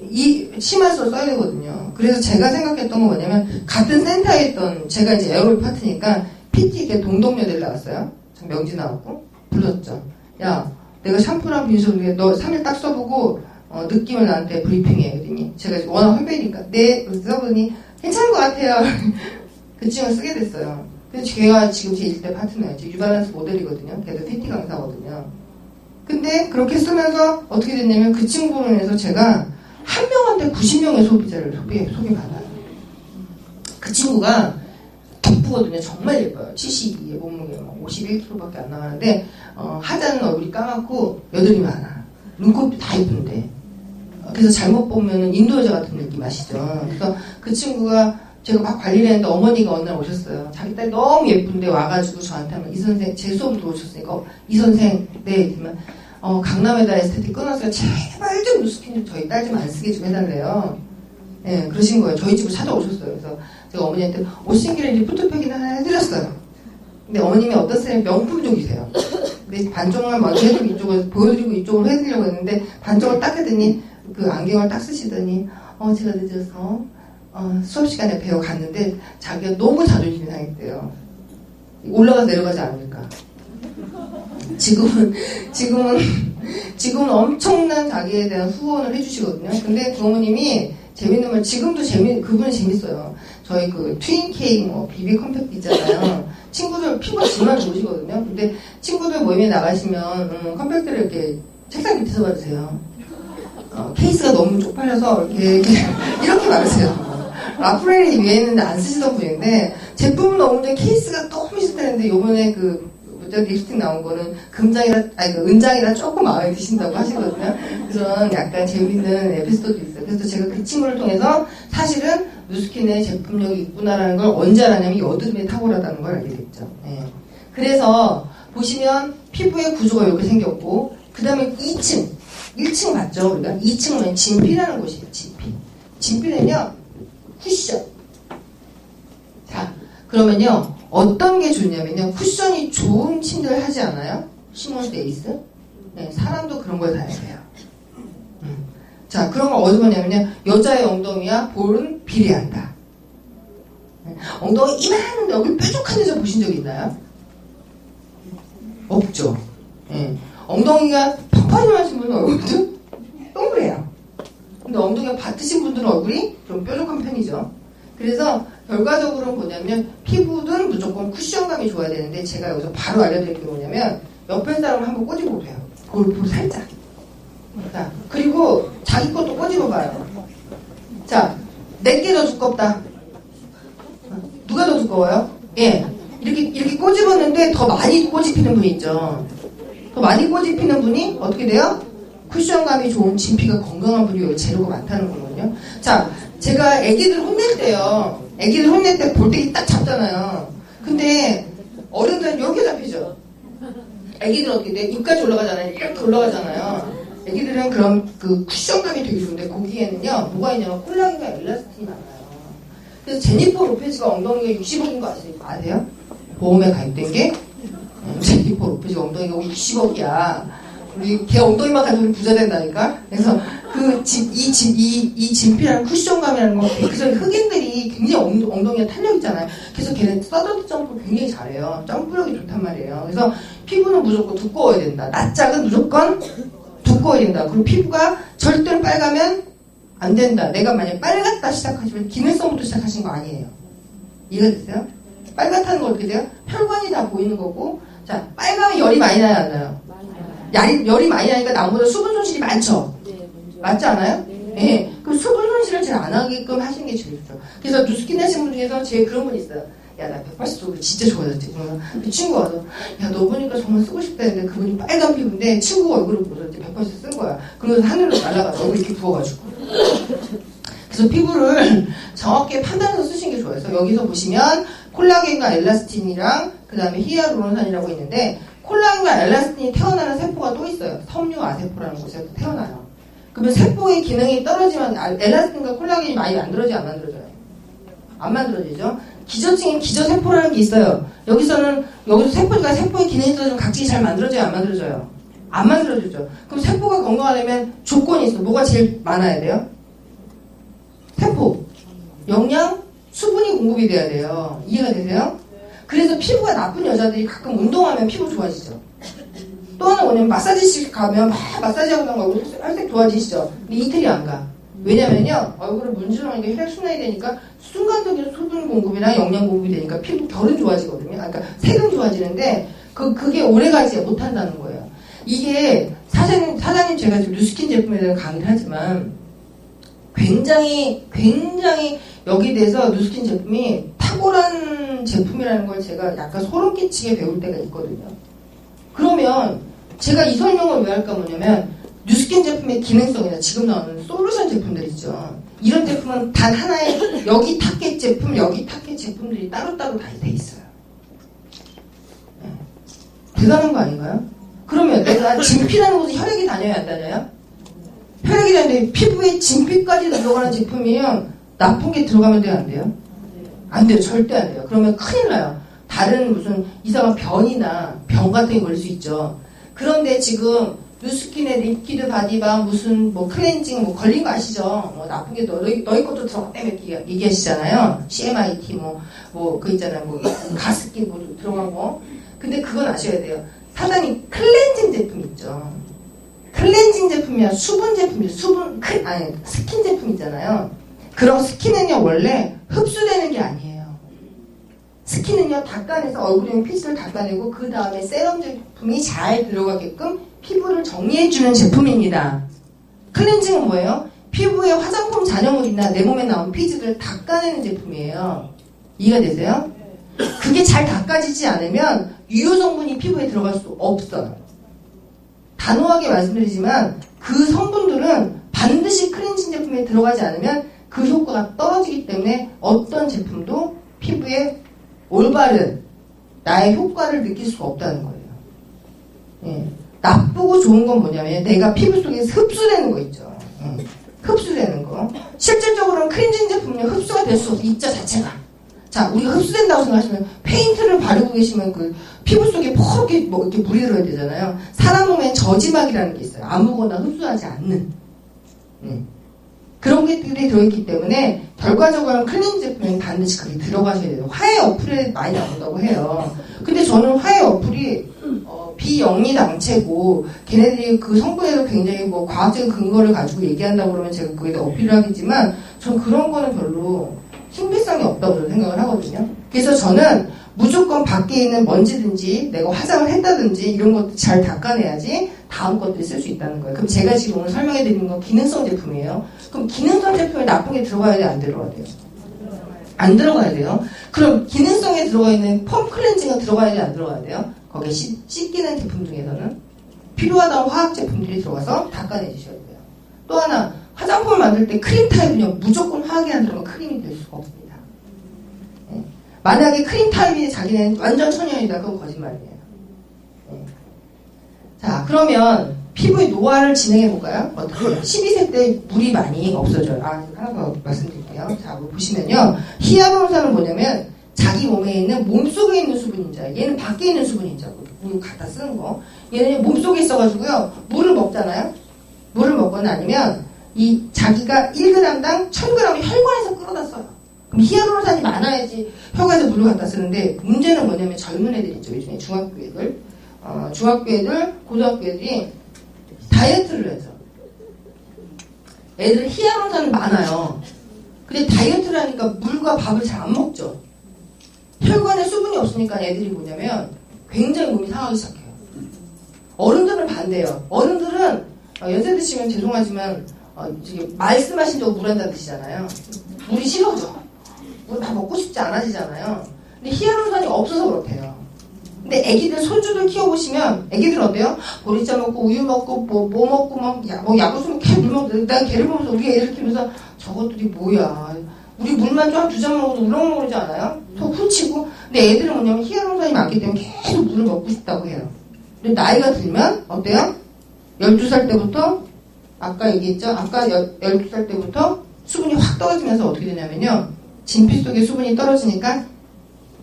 이 심할수록 써야 되거든요. 그래서 제가 생각했던 건 뭐냐면 같은 센터에 있던 제가 이제 에어로빅 파트니까 PT 이렇게 동동여대를 나왔어요. 전 명지 나왔고 불렀죠. 야 내가 샴푸랑 비누를 너 3일 딱 써보고 느낌을 나한테 브리핑해. 그랬더니 제가 워낙 선배니까 네 써보니 괜찮은 것 같아요. 그 친구가 쓰게 됐어요. 그래서 걔가 지금 제 1대 파트너였죠. 유발란스 모델이거든요. 걔도 PT 강사거든요. 근데 그렇게 쓰면서 어떻게 됐냐면 그 친구로 인해서 제가 한 명한테 90명의 소비자를 소개받아요. 그 친구가 덕후거든요. 정말 예뻐요. 72에 몸무게가 51kg밖에 안 나가는데 하자는 얼굴이 까맣고 여드름이 많아. 눈곱이 다 이쁜데. 그래서 잘못 보면 인도 여자 같은 느낌 아시죠? 그래서 그 친구가 제가 막 관리를 했는데 어머니가 어느 날 오셨어요. 자기 딸이 너무 예쁜데 와가지고 저한테 하면 이 선생, 제 수업 들어오셨으니까 이 선생, 네, 이러면 강남에다 에스테틱 끊었어요. 제발 좀 누스킨 좀 저희 딸 좀 안 쓰게 좀 해달래요. 네, 그러신 거예요. 저희 집으로 찾아오셨어요. 그래서 제가 어머니한테 오신길에 리프트팩이나 하나 해드렸어요. 근데 어머님이 어떤 스타일이 명품족이세요. 근데 반쪽만 먼저 해드리고 이쪽을 보여드리고 이쪽으로 해드리려고 했는데 반쪽을 딱 했더니 그 안경을 딱 쓰시더니 제가 늦어서 수업 시간에 배워갔는데 자기가 너무 자존심이 상했대요. 올라가서 내려가지 않을까. 지금은 엄청난 자기에 대한 후원을 해주시거든요. 근데 그 어머님이 재밌는 말, 지금도 그분은 재밌어요. 저희 그 트윈케이 비비 컴팩트 있잖아요. 친구들 피부가 정말 좋으시거든요. 근데 친구들 모임에 나가시면 컴팩트를 이렇게 책상 밑에서 받으세요. 케이스가 너무 쪽팔려서 이렇게 말하세요. 라프렐이 위에 있는데 안 쓰시던 분인데 제품은 너무 좋은데 케이스가 너무 싫다는데 요번에 그 립스틱 나온 거는 은장이라 조금 마음에 드신다고 하시거든요. 그래서 약간 재밌는 에피소드도 있어요. 그래서 제가 그 친구를 통해서 사실은 누스킨의 제품력이 있구나라는 걸 언제 알았냐면 여드름에 탁월하다는 걸 알게 됐죠. 네. 그래서 보시면 피부의 구조가 이렇게 생겼고 그 다음에 2층 1층 맞죠? 우리가 2층은 진피라는 곳이에요. 진피는요 쿠션. 자, 그러면요 어떤 게 좋냐면요 쿠션이 좋은 침대를 하지 않아요? 시몬 데이스. 네, 사람도 그런 걸 다 해요. 자, 그런 걸 어디서 보냐면요 여자의 엉덩이와 볼은 비례한다. 네, 엉덩이 이만한데 여기 뾰족한 여자 보신 적 있나요? 없죠. 네. 엉덩이가 펑펑이 하신 분은 얼굴도 동그래요. 근데 엉덩이가 바트신 분들은 얼굴이 좀 뾰족한 편이죠. 그래서 결과적으로 뭐냐면 피부는 무조건 쿠션감이 좋아야 되는데 제가 여기서 바로 알려드릴 게 뭐냐면 옆에 사람을 한번 꼬집어 보세요. 볼을 살짝. 자, 그리고 자기 것도 꼬집어 봐요. 자, 내게 더 두껍다. 누가 더 두꺼워요? 예. 이렇게 꼬집었는데 더 많이 꼬집히는 분이 있죠. 더 많이 꼬집히는 분이 어떻게 돼요? 쿠션감이 좋은 진피가 건강한 분이 여기 재료가 많다는 거거든요. 자, 제가 애기들 혼낼 때요. 애기들 혼낼 때 볼때기 딱 잡잖아요. 근데 어른들은 이렇게 잡히죠. 애기들은 어떻게 돼? 입까지 올라가잖아요. 이렇게 올라가잖아요. 애기들은 그런 그 쿠션감이 되게 좋은데 거기에는요 뭐가 있냐면 콜라겐과 엘라스틴이 많아요. 그래서 제니퍼 로페즈가 엉덩이가 60억인 거 아세요? 보험에 가입된 게 제니퍼 로페즈가 엉덩이가 60억이야. 우리 걔 엉덩이만 가지고 부자 된다니까. 그래서 이 진피라는 쿠션감이라는 거, 그래서 흑인들이 굉장히 엉덩이가 탄력 있잖아요. 그래서 걔는 서든트 점프를 굉장히 잘해요. 점프력이 좋단 말이에요. 그래서 피부는 무조건 두꺼워야 된다. 낯짝은 무조건 두꺼워야 된다. 그리고 피부가 절대로 빨가면 안 된다. 내가 만약 빨갛다 시작하시면 기능성부터 시작하신 거 아니에요. 이해가 됐어요? 빨갛다는 거 어떻게 돼요? 혈관이 다 보이는 거고, 자, 빨가면 열이 많이 나요, 안 나요? 열이 많이 나니까 나보다 수분 손실이 많죠? 네, 맞지 않아요? 네. 그럼 수분 손실을 잘 안 하게끔 하시는 게 제일 좋죠. 그래서 누스킨 하신 분 중에서 제일 그런 분 있어요. 야, 나 180도 진짜 좋아졌지. 그러면 그 친구가 와서, 야, 너 보니까 정말 쓰고 싶다 했는데 그분이 빨간 피부인데 친구 얼굴을 보서 이제 180 쓴 거야. 그러면서 하늘로 날아가서 얼굴 이렇게 부어가지고. 그래서 피부를 정확히 판단해서 쓰시는 게 좋아요. 그래서 여기서 보시면 콜라겐과 엘라스틴이랑 그 다음에 히아루론산이라고 있는데 콜라겐과 엘라스틴이 태어나는 세포가 또 있어요. 섬유아세포라는 곳에서 태어나요. 그러면 세포의 기능이 떨어지면 엘라스틴과 콜라겐이 많이 만들어져요? 안 만들어져요? 안 만들어지죠? 기저층인 기저세포라는 게 있어요. 여기서 세포의 기능이 떨어지면 각질이 잘 만들어져요? 안 만들어져요? 안 만들어지죠. 그럼 세포가 건강하려면 조건이 있어. 뭐가 제일 많아야 돼요? 세포, 영양, 수분이 공급이 돼야 돼요. 이해가 되세요? 그래서 피부가 나쁜 여자들이 가끔 운동하면 피부 좋아지죠. 또 하나 뭐냐면 마사지실 가면 막 마사지하고 나면 얼굴 혈색 좋아지시죠. 근데 이틀이 안 가. 왜냐면요 얼굴을 문지르는 게 혈순환이 되니까 순간적인 수분 공급이나 영양 공급이 되니까 피부 결은 좋아지거든요. 그러니까 색은 좋아지는데 그게 오래가지 못한다는 거예요. 이게 사장님 제가 지금 누스킨 제품에 대해서 강의를 하지만 굉장히 여기에 대해서 누스킨 제품이 탁월한 제품이라는 걸 제가 약간 소름 끼치게 배울 때가 있거든요. 그러면 제가 이 설명을 왜 할까 뭐냐면 뉴스킨 제품의 기능성이나 지금 나오는 솔루션 제품들이죠. 이런 제품은 단 하나의 여기 타겟 제품, 여기 타겟 제품들이 따로따로 다 돼 있어요. 네. 대단한 거 아닌가요? 그러면 내가 진피라는 곳에 혈액이 다녀야 안 다녀요? 혈액이 다니는데 피부에 진피까지 들어가는 제품이면 나쁜 게 들어가면 돼요, 안 돼요? 안 돼요. 절대 안 돼요. 그러면 큰일 나요. 다른 무슨 이상한 변이나 병 같은 게 걸릴 수 있죠. 그런데 지금 뉴스킨의 리퀴드 바디밤 무슨 뭐 클렌징 뭐 걸린 거 아시죠? 뭐 나쁜 게 너희 것도 들어갔다며 얘기하시잖아요. CMIT 뭐 그 있잖아요. 뭐 가습기 뭐 들어가고. 근데 그건 아셔야 돼요. 사단이 클렌징 제품 있죠. 클렌징 제품이야 수분 제품이죠. 스킨 제품이잖아요. 그럼 스킨은요 원래 흡수되는 게 아니에요. 스킨은요 닦아내서 얼굴에 피지를 닦아내고 그 다음에 세럼 제품이 잘 들어가게끔 피부를 정리해주는 제품입니다. 클렌징은 뭐예요? 피부에 화장품 잔여물이나 내 몸에 나온 피지를 닦아내는 제품이에요. 이해가 되세요? 그게 잘 닦아지지 않으면 유효 성분이 피부에 들어갈 수 없어요. 단호하게 말씀드리지만 그 성분들은 반드시 클렌징 제품에 들어가지 않으면 그 효과가 떨어지기 때문에 어떤 제품도 피부에 올바른 나의 효과를 느낄 수가 없다는 거예요. 예. 나쁘고 좋은 건 뭐냐면 내가 피부 속에서 흡수되는 거 있죠. 흡수되는 거. 실질적으로는 클렌징 제품은 흡수가 될 수 없어. 입자 자체가. 자, 우리가 흡수된다고 생각하시면 페인트를 바르고 계시면 그 피부 속에 퍼렇게 뭐 이렇게 물이 들어야 되잖아요. 사람 몸엔 저지막이라는 게 있어요. 아무거나 흡수하지 않는. 그런 것들이 들어있기 때문에 결과적으로는 클렌징 제품에 반드시 그게 들어가셔야 돼요. 화해 어플에 많이 나온다고 해요. 근데 저는 화해 어플이 비영리 단체고 걔네들이 그 성분에도 굉장히 뭐 과학적인 근거를 가지고 얘기한다고 그러면 제가 거기다 어필을 하겠지만 전 그런 거는 별로 신빙성이 없다고 저는 생각을 하거든요. 그래서 저는 무조건 밖에 있는 먼지든지 내가 화장을 했다든지 이런 것도 잘 닦아내야지 다음 것들이 쓸 수 있다는 거예요. 그럼 제가 지금 오늘 설명해드리는 건 기능성 제품이에요. 그럼 기능성 제품에 나쁜 게 들어가야 돼요? 안 들어가야 돼요? 안 들어가야 돼요. 그럼 기능성에 들어가 있는 펌 클렌징은 들어가야 돼요? 안 들어가야 돼요? 거기에 씻기는 제품 중에서는 필요하다는 화학 제품들이 들어가서 닦아내 주셔야 돼요. 또 하나 화장품을 만들 때 크림 타입은요 무조건 화학이 안 들어가면 크림이 될 수가 없습니다. 네. 만약에 크림 타입이 자기는 완전 천연이다 그건 거짓말이에요. 네. 자 그러면 피부의 노화를 진행해 볼까요? 어떻게 해요? 12세 때 물이 많이 없어져요. 하나 더 말씀드릴게요. 자 보시면요 히아루론산은 뭐냐면 자기 몸에 있는 몸속에 있는 수분인자 얘는 밖에 있는 수분인자고 물 갖다 쓰는 거 얘는 몸속에 있어가지고요 물을 먹잖아요. 물을 먹거나 아니면 이 자기가 1g당 1000g을 혈관에서 끌어다 써요. 그럼 히아루론산이 많아야지 혈관에서 물을 갖다 쓰는데 문제는 뭐냐면 젊은 애들 있죠. 요즘에 중학교 애들 고등학교 애들이 다이어트를 해서 애들 히아루론산은 많아요. 근데 다이어트를 하니까 물과 밥을 잘 안 먹죠. 혈관에 수분이 없으니까 애들이 뭐냐면 굉장히 몸이 상하기 시작해요. 어른들은 반대예요. 어른들은 연세 드시면 죄송하지만 말씀하신다고 물 한 잔 드시잖아요. 물이 싫어져. 물 다 먹고 싶지 않아지잖아요. 근데 히아루론산이 없어서 그렇대요. 근데 애기들 손주들 키워보시면 애기들 어때요? 보리차 먹고 우유 먹고 뭐 먹고 막 야구수 먹고 걔물 먹고 내가 걔를 보면서 우리 애들 키우면서 저것들이 뭐야. 우리 물만 좀 한 2잔 먹어도 울렁울렁 그러지 않아요? 속 훔치고. 근데 애들은 뭐냐면 히아루론산이 많기 때문에 계속 물을 먹고 싶다고 해요. 근데 나이가 들면 어때요? 12살 때부터 아까 얘기했죠? 아까 12살 때부터 수분이 확 떨어지면서 어떻게 되냐면요. 진피 속에 수분이 떨어지니까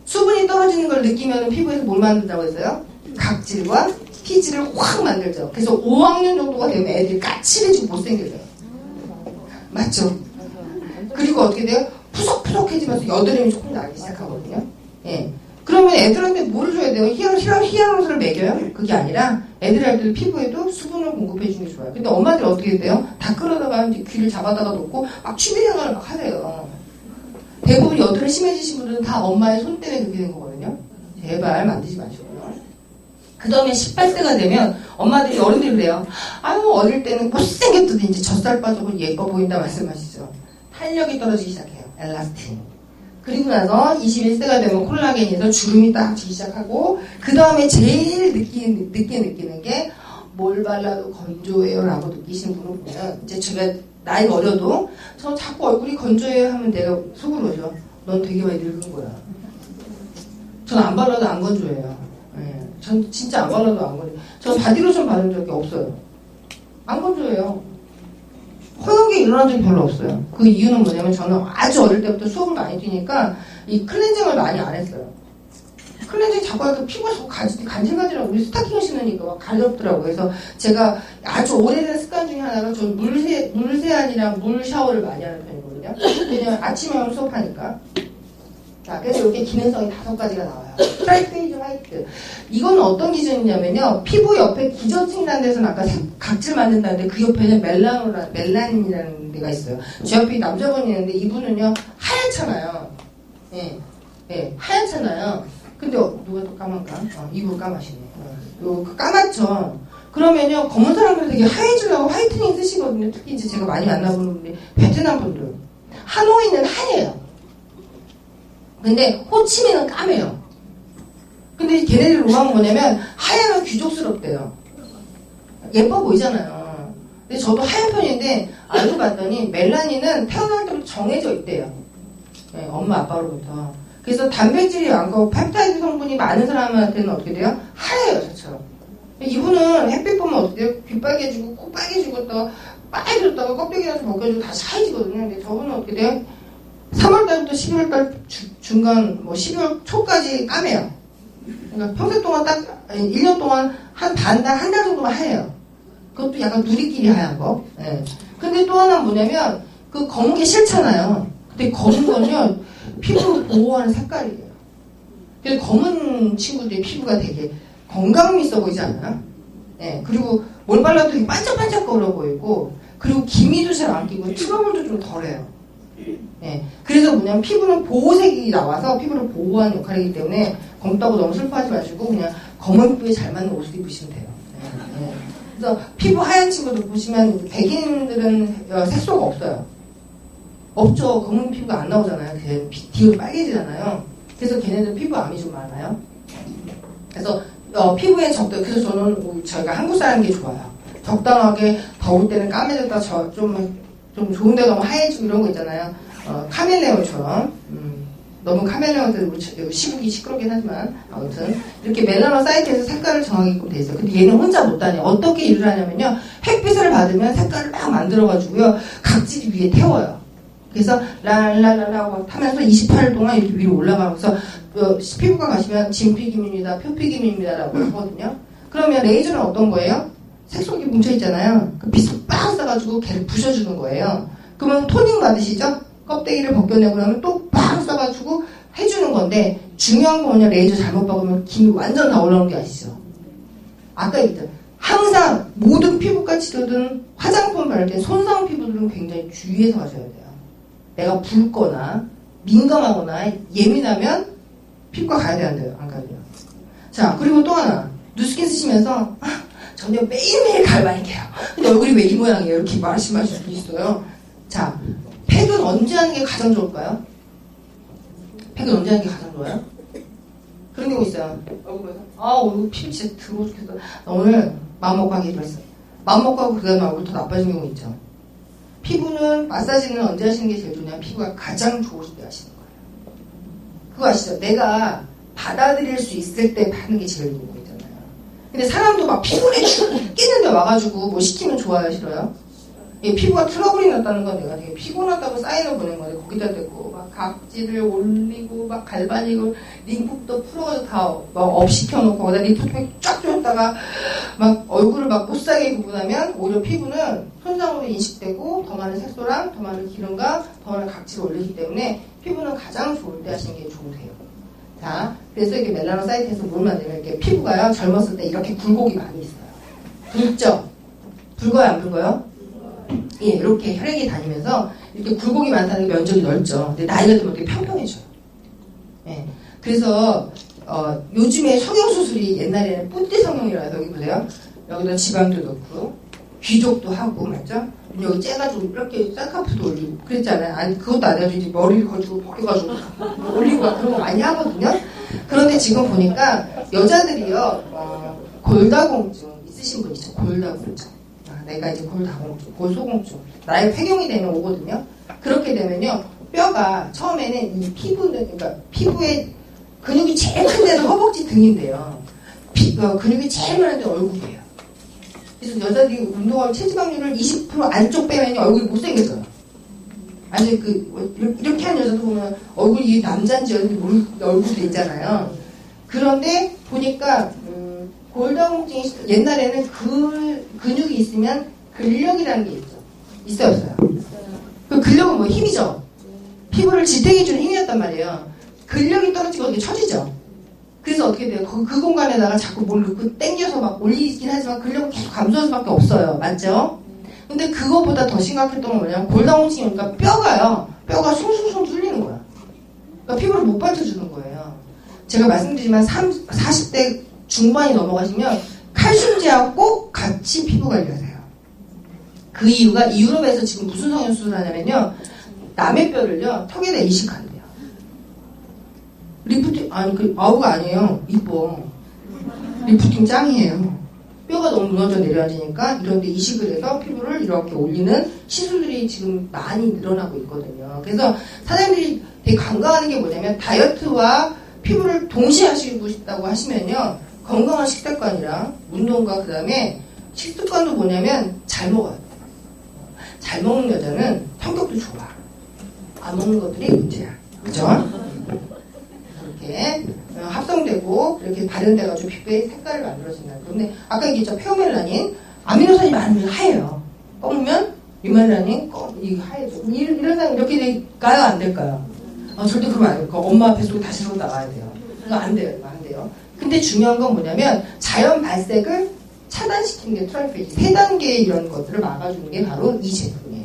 수분이 떨어지는 걸 느끼면 피부에서 뭘 만든다고 했어요? 각질과 피지를 확 만들죠. 그래서 5학년 정도가 되면 애들이 까칠해지고 못생겨져요. 맞죠? 그리고 어떻게 돼요? 푸석푸석해지면서 여드름이 조금 나기 시작하거든요. 예. 그러면 애들한테 뭐를 줘야 돼요? 히아루론산을 먹여요? 그게 아니라 애들한테 피부에도 수분을 공급해 주는 게 좋아요. 근데 엄마들이 어떻게 돼요? 다 끌어다가 이제 귀를 잡아다가 놓고 막 취미생활을 막 하래요. 대부분 여드름 심해지신 분들은 다 엄마의 손 때문에 그렇게 된 거거든요. 제발 만드지 마시고요. 그 다음에 18세가 되면 엄마들이 어른들이 그래요. 아유 어릴 때는 못생겼더니 이제 젖살 빠지고 예뻐 보인다 말씀하시죠. 탄력이 떨어지기 시작해요. 엘라스틴. 그리고 나서 21세가 되면 콜라겐에서 주름이 딱 지기 시작하고 그 다음에 제일 늦게 느끼는 게 뭘 발라도 건조해요 라고 느끼시는 분을 보면 이제 제가 나이가 어려도 저 자꾸 얼굴이 건조해요 하면 내가 속으로 오죠. 넌 되게 많이 늙은 거야. 전 안 발라도 안 건조해요. 네. 전 진짜 안 발라도 안 건조해요. 전 바디로션 바른 적이 없어요. 안 건조해요. 허연 게 일어난 적이 별로 없어요. 그 이유는 뭐냐면 저는 아주 어릴 때부터 수업을 많이 뛰니까 이 클렌징을 많이 안 했어요. 클렌징 자꾸 하니까 피부가 자꾸 간질간질하고 우리 스타킹을 신으니까 막 가렵더라고요. 그래서 제가 아주 오래된 습관 중에 하나가 저는 물세안이랑 물 샤워를 많이 하는 편이거든요. 왜냐면 아침에 수업하니까. 자, 그래서 이렇게 기능성이 5가지가 나와요. 프라이페이즈 화이트. 이건 어떤 기준이냐면요. 피부 옆에 기저층이라는 데서는 아까 각질 만든다는데 그 옆에는 멜라닌이라는 데가 있어요. 제 옆에 남자분이 있는데 이분은요. 하얗잖아요. 예, 예, 하얗잖아요. 근데 누가 또 까만가? 이분 까마시네. 까맣죠. 그러면요. 검은 사람들은 되게 하얘지려고 화이트닝 쓰시거든요. 특히 이제 제가 많이 만나보는 분들이 베트남 분들. 하노이는 하얘요. 근데 호치민은 까매요. 근데 걔네들 로망은 뭐냐면 하얘면 귀족스럽대요. 예뻐 보이잖아요. 근데 저도 하얀 편인데 알고 봤더니 멜라닌은 태어날 때부터 정해져 있대요. 네, 엄마 아빠로부터. 그래서 단백질이 많고 펩타이드 성분이 많은 사람한테는 어떻게 돼요? 하얘요, 저처럼. 이분은 햇빛 보면 어떻게 돼요? 귀 빨개지고 코 빨개지고 또 빨개졌다가 껍데기에서 벗겨지고 다시 하얘지거든요. 근데 저분은 어떻게 돼요? 3월달부터 12월달 중간, 12월 초까지 까매요. 그러니까 평생 동안 1년 동안 한 달 정도만 하얘요. 그것도 약간 누리끼리 하얀 거. 예. 근데 또 하나 뭐냐면, 그 검은 게 싫잖아요. 근데 검은 건요, 피부를 보호하는 색깔이에요. 그래서 검은 친구들의 피부가 되게 건강미 있어 보이지 않아요? 예. 그리고 뭘 발라도 되게 반짝반짝거려 보이고, 그리고 기미도 잘 안 끼고, 트러블도 좀 덜해요. 예. 그래서 뭐냐면 피부는 보호색이 나와서 피부를 보호하는 역할이기 때문에 검다고 너무 슬퍼하지 마시고 그냥 검은 피부에 잘 맞는 옷을 입으시면 돼요. 예. 예. 그래서 피부 하얀 친구들 보시면 백인들은 색소가 없어요. 없죠. 검은 피부가 안 나오잖아요. 뒤로 빨개지잖아요. 그래서 걔네들 피부암이 좀 많아요. 그래서 피부에 그래서 저는 저희가 한국 사람인 게 좋아요. 적당하게 더울 때는 까매졌다 좀 좋은 데 너무 하얘지고 이런 거 있잖아요. 카멜레온처럼. 너무 카멜레온들 시국이 시끄럽긴 하지만 아무튼 이렇게 멜라노 사이트에서 색깔을 정하게끔 돼 있어요. 근데 얘는 혼자 못 다녀요. 어떻게 일을 하냐면요. 햇빛을 받으면 색깔을 막 만들어가지고요. 각질 위에 태워요. 그래서 랄랄랄라 하면서 28일 동안 이렇게 위로 올라가면서 피부과 가시면 진피기입니다. 표피기입니다라고 하거든요. 그러면 레이저는 어떤 거예요? 색소기 뭉쳐있잖아요. 그 빛을 빡 쏴가지고 걔를 부셔주는 거예요. 그러면 토닝 받으시죠? 껍데기를 벗겨내고 나면 또 빡 쏴가지고 해주는 건데 중요한 건 뭐냐 레이저 잘못 박으면 김이 완전 다 올라오는 게 아시죠? 아까 얘기했잖아요. 항상 모든 피부과 치료든 화장품 바를 때 손상 피부들은 굉장히 주의해서 하셔야 돼요. 내가 붉거나 민감하거나 예민하면 피부과 가야 돼요. 안 가요. 자 그리고 또 하나 누스킨 쓰시면서 전혀 매일매일 갈바닉해요. 근데 얼굴이 왜 이 모양이에요? 이렇게 말씀하실 수 있어요. 자, 팩은 언제 하는 게 가장 좋을까요? 팩은 언제 하는 게 가장 좋아요? 그런 경우 있어요. 얼굴 피부 진짜 더러워 죽겠어. 오늘 마음먹고 하기로 했어. 마음먹고 하고 그 다음에 얼굴 더 나빠진 경우 있죠. 피부는 마사지는 언제 하시는 게 제일 좋냐면 피부가 가장 좋으실 때 하시는 거예요. 그거 아시죠? 내가 받아들일 수 있을 때 하는 게 제일 좋은 거예요. 근데 사람도 막 피곤해 죽겠는데 와가지고 뭐 시키면 좋아요, 싫어요? 피부가 트러블이 났다는 건 내가 되게 피곤하다고 사인을 보낸 건데 거기다 대고 막 각질을 올리고 막 갈바닉을 림프부터 풀어가지고 다 막 업시켜놓고 거기다 림프통에 쫙 조였다가 막 얼굴을 막 못사게 구분하면 오히려 피부는 손상으로 인식되고 더 많은 색소랑 더 많은 기름과 더 많은 각질을 올리기 때문에 피부는 가장 좋을 때 하시는 게 좋으세요. 자, 그래서 이렇게 멜라노 사이트에서 뭘 만들면 이렇게 피부가요, 젊었을 때 이렇게 굴곡이 많이 있어요. 붉죠? 붉어요, 안 붉어요? 예, 이렇게 혈액이 다니면서 이렇게 굴곡이 많다는 게 면적이 넓죠. 근데 나이가 들면 이렇게 평평해져요. 예. 그래서, 요즘에 성형수술이 옛날에는 뿌띠 성형이라서 여기 보세요. 여기다 지방도 넣고, 귀족도 하고, 맞죠? 여기 째가지고 이렇게 셀카프도 올리고 그랬잖아요. 아니 그것도 안 해도 이제 머리를 가지고 벗겨가지고 올리고 그런 거 많이 하거든요. 그런데 지금 보니까 여자들이요 골다공증 있으신 분 있죠. 골다공증. 내가 이제 골다공증, 골소공증. 나의 폐경이 되면 오거든요. 그렇게 되면요. 뼈가 처음에는 이 피부는, 그러니까 피부에 근육이 제일 큰 데는 허벅지 등인데요. 근육이 제일 많은 데는 얼굴이에요. 그래서 여자들이 운동하면 체지방률을 20% 안쪽 빼면 얼굴이 못생겨져요. 아니, 이렇게 하는 여자도 보면 얼굴이 남자인지 얼굴도 있잖아요. 그런데 보니까, 골다공증이 옛날에는 근육이 있으면 근력이라는 게 있죠. 있어요. 그 근력은 뭐 힘이죠. 피부를 지탱해주는 힘이었단 말이에요. 근력이 떨어지고 어떻게 처지죠. 그래서 어떻게 돼요? 그 공간에다가 자꾸 뭘 넣고 땡겨서 막 올리긴 하지만 근력은 계속 감소할 수밖에 없어요. 맞죠? 근데 그거보다 더 심각했던 건 뭐냐면 골다공증이니까 뼈가 숭숭숭 뚫리는 거야. 그러니까 피부를 못 받쳐주는 거예요. 제가 말씀드리지만 40대 중반이 넘어가시면 칼슘제하고 꼭 같이 피부 관리하세요. 그 이유가 이 유럽에서 지금 무슨 성형 수술을 하냐면요. 남의 뼈를요 턱에다 이식한대요. 리프팅 아우가 아니에요. 이뻐. 리프팅 짱이에요. 뼈가 너무 무너져 내려앉으니까 이런 데 이식을 해서 피부를 이렇게 올리는 시술들이 지금 많이 늘어나고 있거든요. 그래서 사장님들이 되게 간과하는 게 뭐냐면 다이어트와 피부를 동시에 하시고 싶다고 하시면요. 건강한 식습관이랑 운동과 그 다음에 식습관도 뭐냐면 잘 먹어야 돼요. 잘 먹는 여자는 성격도 좋아. 안 먹는 것들이 문제야. 그죠? 이렇게 합성되고 이렇게 발현돼가지고 피부의 색깔을 만들어진다. 그런데 아까 얘기했죠. 페오멜라닌 아미노산이 많으면 하얘요. 검으면 유멜라닌 이게 하얘죠. 이런 사람 이렇게 될까요? 안 될까요? 절대 그러면 안 돼요. 엄마 뱃속에 다시 들어 나가야 돼요. 이거 안 돼요. 이거 안 돼요. 근데 중요한 건 뭐냐면 자연 발색을 차단시키는 게 트라이페이지. 3단계의 이런 것들을 막아주는 게 바로 이 제품이에요.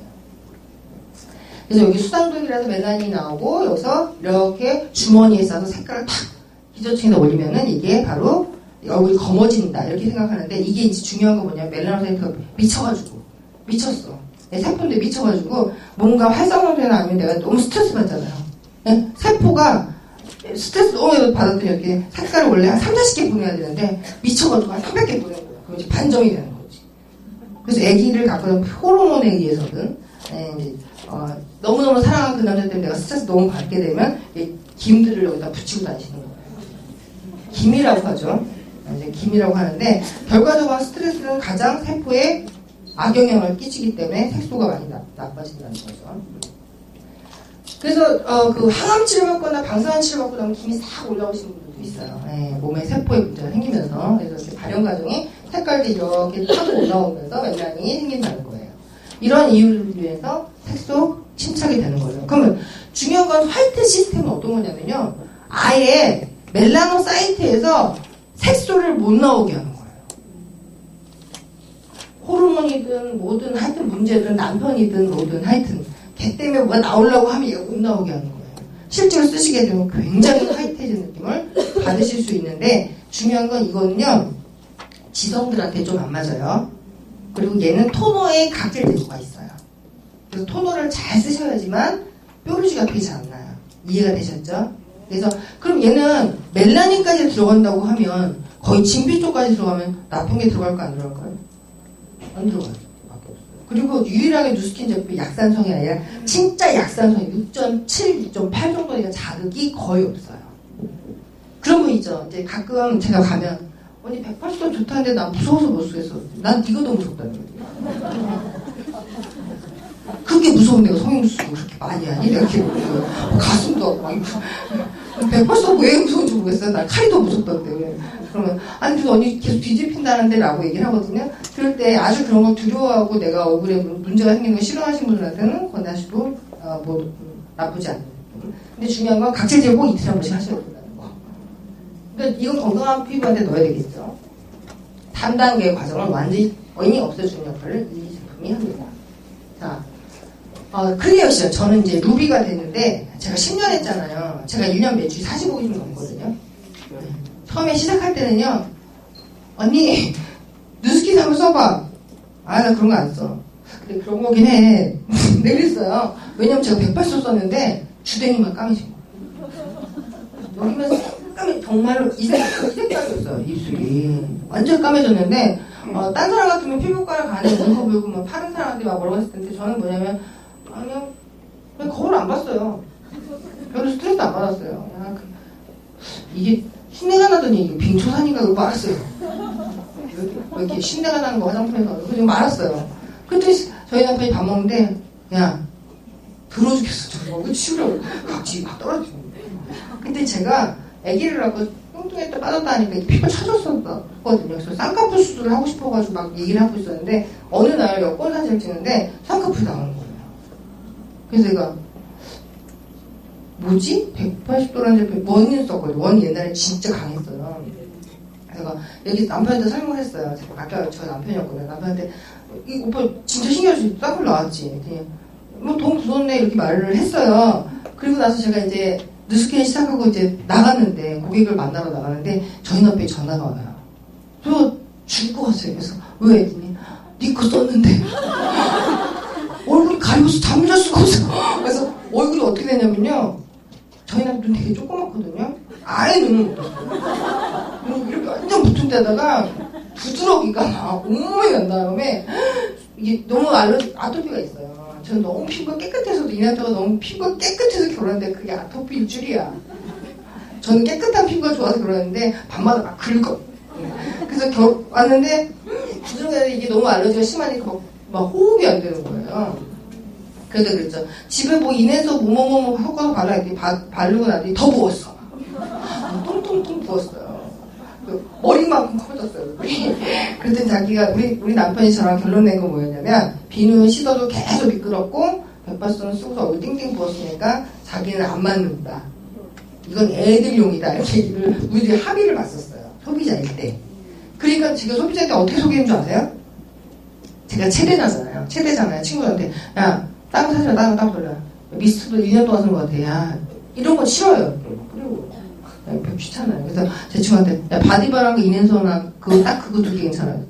그래서 여기 수당독이라서 멜라닌이 나오고 여기서 이렇게 주머니에 싸서 색깔을 탁 기저층에다 올리면은 이게 바로 얼굴이 검어진다 이렇게 생각하는데 이게 이제 중요한 건 뭐냐면 멜라노사이트가 미쳤어. 내 세포인데 미쳐가지고 뭔가 활성화되나 아니면 내가 너무 스트레스 받잖아요. 네? 세포가 스트레스 너무 받았더니 이렇게 색깔을 원래 한 30개 보내야 되는데 미쳐가지고 한 300개 보내는 거야. 그럼 이제 반정이 되는 거지. 그래서 아기를 갖고 있는 호르몬에 의해서든 이제 너무너무 사랑하는 그 남자 때문에 내가 스트레스 너무 받게 되면 김들을 여기다 붙이고 다니시는 거예요. 김이라고 하죠. 이제 김이라고 하는데 결과적으로 스트레스는 가장 세포에 악영향을 끼치기 때문에 색소가 많이 나빠진다는 거죠. 그래서 그 항암 치료받거나 방사선 치료받고 나면 김이 싹 올라오시는 분들도 있어요. 몸에 세포에 문제가 생기면서 그래서 이렇게 발현 과정이 색깔들이 이렇게 타고 올라오면서 멜라닌이 생긴다는 거예요. 이런 이유를 위해서 색소 침착이 되는 거예요. 그러면 중요한 건 화이트 시스템은 어떤 거냐면요. 아예 멜라노사이트에서 색소를 못 나오게 하는 거예요. 호르몬이든 뭐든 하여튼 문제든 남편이든 뭐든 하여튼 걔 때문에 뭐가 나오려고 하면 얘가 못 나오게 하는 거예요. 실제로 쓰시게 되면 굉장히 화이트해진 느낌을 받으실 수 있는데 중요한 건 이거는요. 지성들한테 좀 안 맞아요. 그리고 얘는 토너에 각질 제거가 있어요. 그래서 토너를 잘 쓰셔야지만 뾰루지가 되지 않나요. 이해가 되셨죠? 그래서 그럼 얘는 멜라닌까지 들어간다고 하면 거의 진피 쪽까지 들어가면 나쁜 게 들어갈까 안 들어갈까요? 안 들어가요. 그리고 유일하게 누스킨 제품이 약산성이 아니라 진짜 약산성이 6.7, 6.8 정도 되는 자극이 거의 없어요. 그런 분 있죠. 이제 가끔 제가 가면 언니 180도 좋다는데 난 무서워서 못 쓰겠어. 난 네가 더 무섭다는 거지. 그게 무서운 내가 성형수술 그렇게 많이 하니? 내가 이렇게 가슴도 아프고 막 180도 왜 무서운지 모르겠어요. 난 칼이 더 무섭던데. 그러면 아니 그 언니 계속 뒤집힌다는데 라고 얘기를 하거든요. 그럴 때 아주 그런 걸 두려워하고 내가 얼굴에 문제가 생기는 걸 싫어하시는 분들한테는 권하시도 나쁘지 않아요. 근데 중요한 건 각질 제거 꼭 이틀에 한 번씩 하셔야 된다는 거. 그러니까 이건 건강한 피부한테 넣어야 되겠죠. 3단계의 과정을 완전히 없애주는 역할을 이 제품이 합니다. 자, 클리어션. 저는 이제 루비가 됐는데 제가 10년 했잖아요. 제가 1년 매출이 45개 좀 넘거든요. 처음에 시작할 때는요. 언니 누스킨 한번 써봐. 나 그런 거 안 써. 근데 그런 거긴 해. 내렸어요. 왜냐면 제가 180도 썼는데 주댕이만 까매진 거예요. 여기만 까매 정말로 이 색깔이었어요. 입술이 완전 까매졌는데 딴 사람 같으면 피부과를 가는 눈썹 보고 막 파른 사람한테 막 뭐라고 했을 텐데 저는 뭐냐면 그냥 거울 안 봤어요. 별로 스트레스 안 받았어요. 이게 신내가 나더니 이게 빙초산인가 그거 말았어요. 이렇게 신내가 나는 거 화장품에서 그거 좀 말았어요. 그때 저희 남편이 밥 먹는데 야 더러워 죽겠어. 저 얼굴 치우려고 각지 막 떨어지는데. 근데 제가 아기를 낳고 뚱뚱했다 빠졌다 하니까 피부가 처졌었거든요. 그래서 쌍꺼풀 수술을 하고 싶어가지고 막 얘기를 하고 있었는데 어느 날 여권 사진을 찍는데 쌍꺼풀이 나오는 거예요. 그래서 제가 뭐지? 180도라는 원인 썼거든요. 원이 옛날에 진짜 강했어요. 그래서 여기 남편한테 설명을 했어요. 아까 저 남편이었거든요. 남편한테 이 오빠 진짜 신기하지? 쌍꺼풀 나왔지? 뭐 돈 부었네 이렇게 말을 했어요. 그리고 나서 제가 이제 뉴스캔 시작하고 이제 나갔는데 고객을 만나러 나가는데 저희 남편이 전화가 와요. 저 죽을 것 같아요. 그래서 왜? 했더니 니 거 썼는데 얼굴이 가려워서 잠을 잘 수가 없어. 그래서 얼굴이 어떻게 되냐면요. 저희 남편 눈 되게 조그맣거든요. 아예 눈을 못 떴어요. 이렇게 완전 붙은 데다가 부드러기가 막 온몸에 난 다음에 이게 너무 아토피가 있어요. 저는 너무 피부가 깨끗해서도 이 남자가 너무 피부가 깨끗해서 결혼했는데 그게 아토피일 줄이야. 저는 깨끗한 피부가 좋아서 결혼했는데 밤마다 막 긁어. 그래서 왔는데 부드러운데 이게 너무 알러지가 심하니까 막 호흡이 안 되는 거예요. 그래서 그랬죠. 집에 뭐 인해서 뭐뭐뭐 효과가 바르고 바르고 나더니 더 부었어. 통통통 부었어요. 머리만큼 커졌어요. 그랬더니 자기가 우리 남편이 저랑 결론 낸 건 뭐였냐면 비누는 씻어도 계속 미끄럽고 백발선을 쓰고서 얼굴 띵띵 부었으니까 자기는 안 맞는다. 이건 애들용이다. 이렇게 얘기를 우리들이 합의를 봤었어요. 소비자일 때. 그러니까 제가 소비자일 때 어떻게 소개했는 줄 아세요? 제가 체대잖아요. 친구들한테 야 땀 사줘. 땀 돌려. 미스트도 2년 동안 쓴 것 같아. 야 이런 거 싫어요. 그리고 별 귀찮아요. 그래서 제 친구한테 야 바디바랑 인앤서나 그거 두 개 괜찮아요.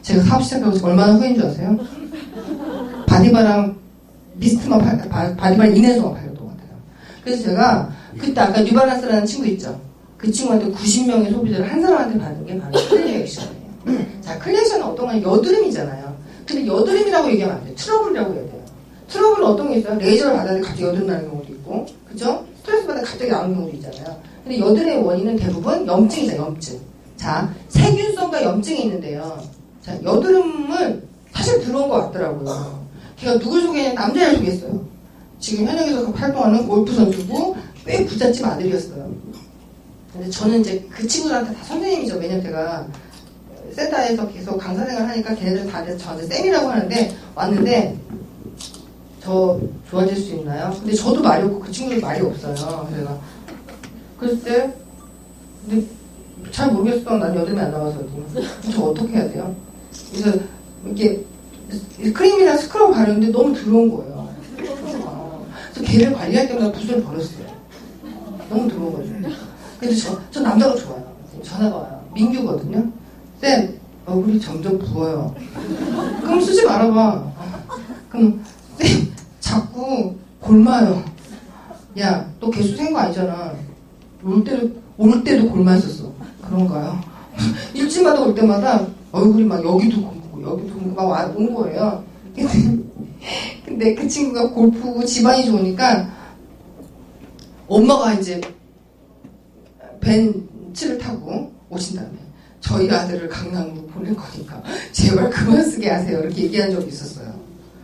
제가 사업 시작하고 얼마나 후회인 줄 아세요? 바디바랑 미스트만 바디바랑 인앤서만 팔렸던 것 같아요. 그래서 제가 그때 아까 뉴발란스라는 친구 있죠. 그 친구한테 90명의 소비자를 한 사람한테 받은 게 바로 클리어 액션이에요. 자, 클리어 액션은 어떤 거냐? 여드름이잖아요. 근데 여드름이라고 얘기하면 안 돼요. 트러블이라고 해야 돼요. 트러블은 어떤 게 있어요? 레이저를 받았는데 갑자기 여드름 나는 경우도 있고, 그죠? 스트레스 받아 갑자기 나오는 경우도 있잖아요. 근데 여드름의 원인은 대부분 염증이죠, 염증. 자, 세균성과 염증이 있는데요. 자, 여드름은 사실 들어온 것 같더라고요. 걔가 누굴 소개했냐? 남자를 소개했어요. 지금 현역에서 활동하는 골프 선수고, 꽤 부잣집 아들이었어요. 근데 저는 이제 그 친구들한테 다 선생님이죠. 왜냐면 제가 센터에서 계속 강사 생활을 하니까 걔네들은 다 저한테 쌤이라고 하는데, 왔는데, 저 좋아질 수 있나요? 근데 저도 말이 없고 그 친구도 말이 없어요. 제가 글쎄, 근데 잘 모르겠어. 난 여드름이 안 나와서 저 어떻게 해야 돼요? 그래서 이게 크림이나 스크럽 바르는데 너무 더러운 거예요. 그래서 걔를 관리할 때마다 붓을 버렸어요. 너무 더러운 거죠. 근데 저 남자가 좋아요. 전화가 와요. 민규거든요. 쌤, 얼굴이 점점 부어요. 그럼 쓰지 말아봐. 그럼 쌤, 자꾸 골마요. 야, 너 개수 센 거 아니잖아. 올 때도 골마 있었어. 그런가요? 일주일마다 올 때마다 얼굴이 막 여기도 굶고 막 온 거예요. 근데 그 친구가 골프고 집안이 좋으니까 엄마가 이제 벤츠를 타고 오신 다음에 저희 아들을 강남으로 보낼 거니까 제발 그만 쓰게 하세요. 이렇게 얘기한 적이 있었어요.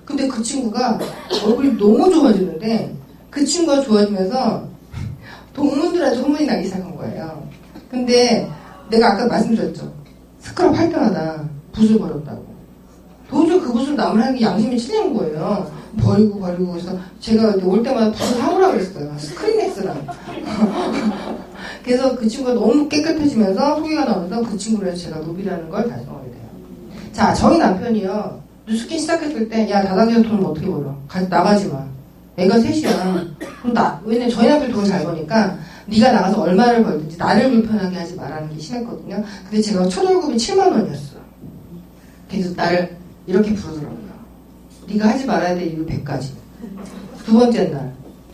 근데 그 친구가 얼굴이 너무 좋아지는데 그 친구가 좋아지면서 동문들한테 소문이 나기 시작한 거예요. 근데 내가 아까 말씀드렸죠. 스크럽 할 때마다 붓을 버렸다고. 도저히 그 붓을 남을 하는 게 양심이 찔리는 거예요. 버리고 그래서 제가 올 때마다 붓을 사오라고 그랬어요. 스크린엑스랑. 그래서 그 친구가 너무 깨끗해지면서 소개가 나오면서 그 친구를 해서 제가 루비라는 걸 달성하게 돼요. 자, 저희 남편이요. 뉴스킨 시작했을 때, 야, 다단계에서 돈을 어떻게 벌어? 나가지 마. 애가 셋이야. 그럼 왜냐면 저희 남편 돈을 잘 버니까, 네가 나가서 얼마를 벌든지 나를 불편하게 하지 말라는 게 심했거든요. 근데 제가 첫 월급이 7만 원이었어요. 그래서 나를 이렇게 부르더라고요. 네가 하지 말아야 될 이유 100가지. 두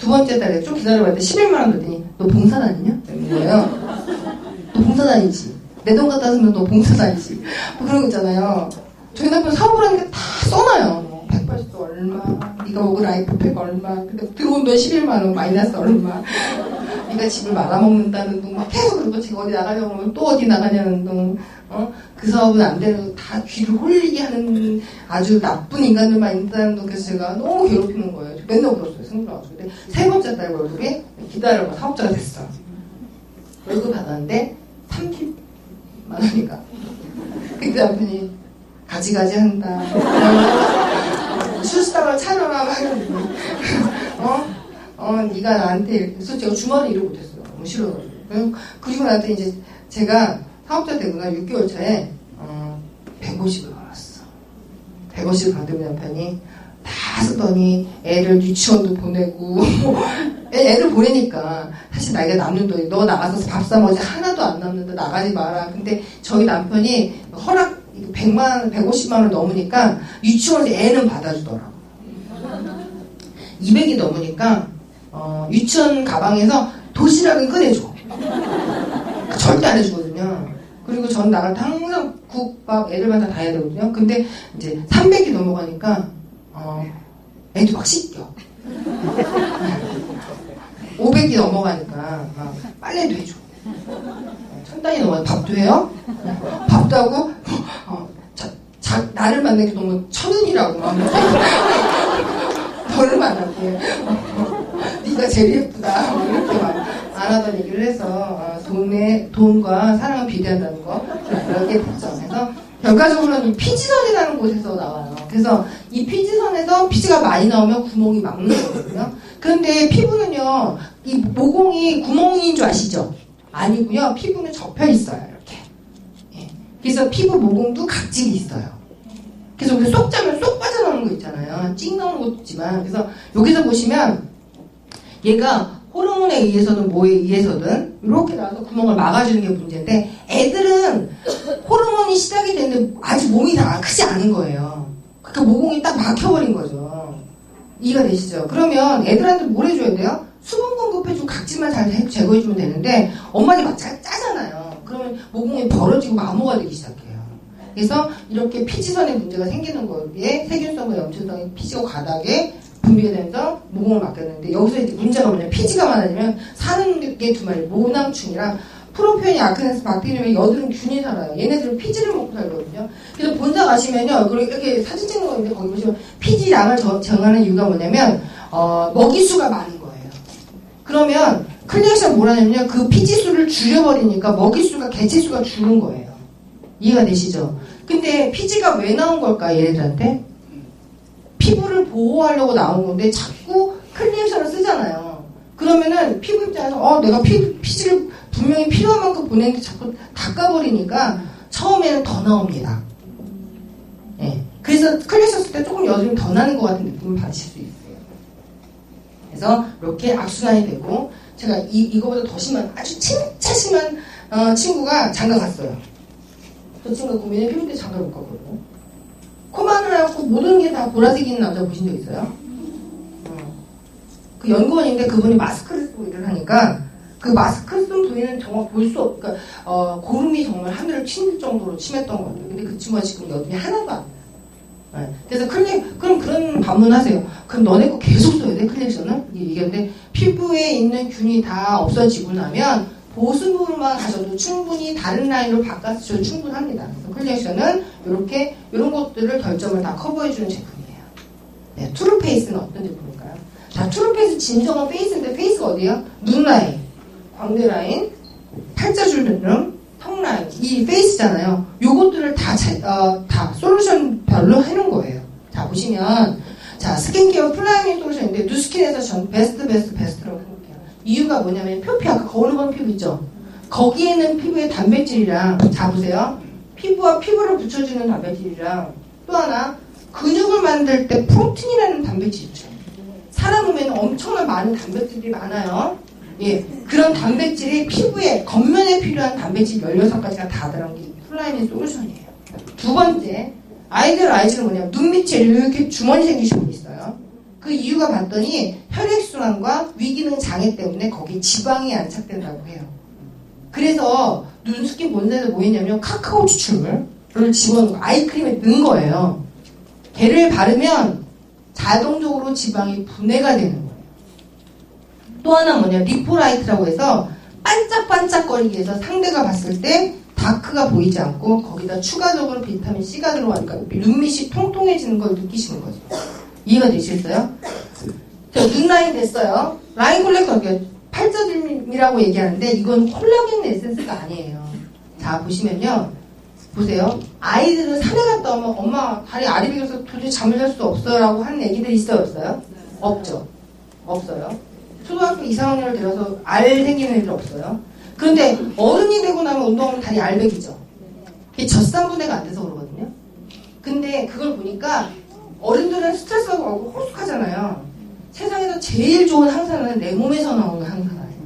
번째 달에 좀 기다려봤는데 11만 원 그랬더니, 너 봉사단이냐? 이런 거예요. 너 봉사단이지. 내 돈 갖다 쓰면 너 봉사 다니지. 뭐 그런 거 있잖아요. 저희 남편 사업을 하니까 다 써놔요. 뭐 180도 얼마, 네가 먹을 라이프팩 얼마, 근데 들어온 돈 11만 원, 마이너스 얼마, 네가 집을 말아먹는다는 둥, 막 계속 그리고 제가 어디 나가려고 하면 또 어디 나가냐는 둥, 그 사업은 안 되는, 다 귀를 홀리게 하는 아주 나쁜 인간들만 있다는 둥. 그래서 제가 너무 괴롭히는 거예요. 맨날 울었어요, 승부나가지고. 근데 세 번째 달 월급이 기다려봐, 사업자가 됐어. 월급 받았는데 30만 원이니까. 그때 남편이 가지가지 한다. 술상을 차려라 하는데, 네가 나한테, 그래서 제가 주말에 일을 못했어요. 너무 싫어가지고. 그리고 나한테 이제 제가 사업자 되구나 6개월 차에 150을 벌었어. 150을 받으면 남편이 다 쓰더니 애를 유치원도 보내고 애를 보내니까 사실 나이가 남는 돈이 너 나가서 밥 사 먹지 하나도 안 남는데 나가지 마라. 근데 저희 남편이 허락 100만 150만 원 넘으니까 유치원에서 애는 받아주더라고. 200이 넘으니까 유치원 가방에서 도시락은 꺼내줘. 절대 안 해주거든요. 그리고 전 나갈 때 항상 국밥 애들마다 다 해야 되거든요. 근데 이제 300이 넘어가니까 애도 막 씻겨. 500이 넘어가니까 빨래도 해줘. 1000단이 넘어가면 밥도 해요. 밥도 하고 나를 만나기 너무 천운이라고 막 너를 만날게. 네가 제일 예쁘다. 이렇게 막 안 하던 얘기를 해서 돈과 사랑은 비대한다는 거 그렇게 됐죠. 그래서 결과적으로는 이 피지선이라는 곳에서 나와요. 그래서 이 피지선에서 피지가 많이 나오면 구멍이 막는 거거든요. 그런데 피부는요, 이 모공이 구멍인 줄 아시죠? 아니고요, 피부는 접혀 있어요. 이렇게. 예. 그래서 피부 모공도 각질이 있어요. 그래서 우리 쏙 짜면 쏙 빠져나오는 거 있잖아요. 찍 나오는 것도 있지만. 그래서 여기서 보시면 얘가 호르몬에 의해서든 뭐에 의해서든 이렇게 나와서 구멍을 막아주는 게 문제인데, 애들은 호르몬이 시작이 됐는데 아직 몸이 다 크지 않은 거예요. 그러니까 모공이 딱 막혀버린 거죠. 이해가 되시죠? 그러면 애들한테 뭘 해줘야 돼요? 수분 공급해주고 각질만 잘 제거해주면 되는데 엄마들이 막 짜잖아요. 그러면 모공이 벌어지고 마모가 되기 시작해요. 그래서 이렇게 피지선에 문제가 생기는 거에 세균성과 염증성이 피지고 가닥에 분비가 되면서 모공을 막혔는데, 여기서 이제 문제가 뭐냐면 피지가 많아지면 사는 게 두 마리, 모낭충이랑 프로피온이 아크네스 박테리움에 여드름 균이 살아요. 얘네들은 피지를 먹고 살거든요. 그래서 본사 가시면요, 이렇게 사진 찍는 거 있는데 거기 보시면 피지량을 정하는 이유가 뭐냐면 먹이수가 많은 거예요. 그러면 클리닉에서 뭐라냐면요, 그 피지수를 줄여버리니까 먹이수가 개체수가 줄은 거예요. 이해가 되시죠? 근데 피지가 왜 나온 걸까, 얘네들한테? 피부를 보호하려고 나온 건데 자꾸 클리닉션을 쓰잖아요. 그러면은 피부 입장에서 내가 피지를 분명히 필요한 만큼 보내는데 자꾸 닦아버리니까 처음에는 더 나옵니다. 예. 그래서 클리닉션 쓸 때 조금 여드름이 더 나는 것 같은 느낌을 받으실 수 있어요. 그래서 이렇게 악순환이 되고, 제가 이거보다 더 심한, 아주 진짜 심한 친구가 장가 갔어요. 저 친구가 고민해 피부 때 장가 못 가거든요. 코만을 하고 모든 게 다 보라색인 남자 보신 적 있어요? 그 연구원인데 그분이 마스크를 쓰고 일을 하니까 그 마스크 쓴 부위는 정말 볼 수 없, 그러니까 고름이 정말 하늘을 칠 정도로 심했던 것 같아요. 근데 그 친구가 지금 여드름이 하나도 안 나요. 네. 그래서 그럼 그런 반문하세요. 그럼 너네 거 계속 써야 돼, 클리닉션은? 얘기했는데, 피부에 있는 균이 다 없어지고 나면 보습물만 가셔도 충분히 다른 라인으로 바꿔주셔도 충분합니다. 그래서 클리닉션은 이렇게 이런 것들을 결점을 다 커버해주는 제품이에요. 네, 투르페이스는 어떤 제품일까요? 자, 투르페이스 진정한 페이스인데, 페이스가 어디예요? 눈 라인, 광대 라인, 팔자줄 주름, 턱 라인, 이 페이스잖아요. 요것들을 다 솔루션별로 해놓은 거예요. 자, 보시면, 자, 스킨케어 플라이밍 솔루션인데, 누스킨에서 전 베스트라고 생각해요. 이유가 뭐냐면, 표피, 아까 거울을 보는 피부 있죠? 거기에는 피부의 단백질이랑, 자, 보세요. 피부와 피부를 붙여주는 단백질이랑, 또 하나, 근육을 만들 때 프로틴이라는 단백질이 있죠. 사람 몸에는 엄청난 많은 단백질이 많아요. 예, 그런 단백질이 피부에, 겉면에 필요한 단백질 16가지가 다 들어간 게 플라이밍 솔루션이에요. 두 번째, 아이들 아이즈는 뭐냐면, 눈 밑에 이렇게 주머니 생기신 분이 있어요. 그 이유가 봤더니 혈액순환과 위기능 장애 때문에 거기 지방이 안착된다고 해요. 그래서 눈스킨 본사에서 뭐 했냐면 카카오 추출물을 집어넣고 아이크림에 넣은 거예요. 걔를 바르면 자동적으로 지방이 분해가 되는 거예요. 또 하나 뭐냐, 리포라이트라고 해서 반짝반짝거리게 해서 상대가 봤을 때 다크가 보이지 않고 거기다 추가적으로 비타민 C가 들어가니까 눈밑이 통통해지는 걸 느끼시는 거죠. 이해가 되시겠어요? 자, 눈 라인 됐어요. 라인 콜렉터, 팔자주름이라고 얘기하는데 이건 콜라겐 에센스가 아니에요. 자, 보시면요. 보세요. 아이들은 산에 갔다 오면 엄마 다리 아리 비어서 도저히 잠을 잘 수 없어요 라고 하는 애기들이 있어요, 없어요? 없죠. 없어요. 초등학교 2, 4학년을 들어서 알 생기는 애들 없어요. 그런데 어른이 되고 나면 운동하면 다리 알배기죠. 그게 젖산분해가 안 돼서 그러거든요. 근데 그걸 보니까 어른들은 스트레스 받고 호숙하잖아요. 세상에서 제일 좋은 항산화는 내 몸에서 나오는 항산화예요.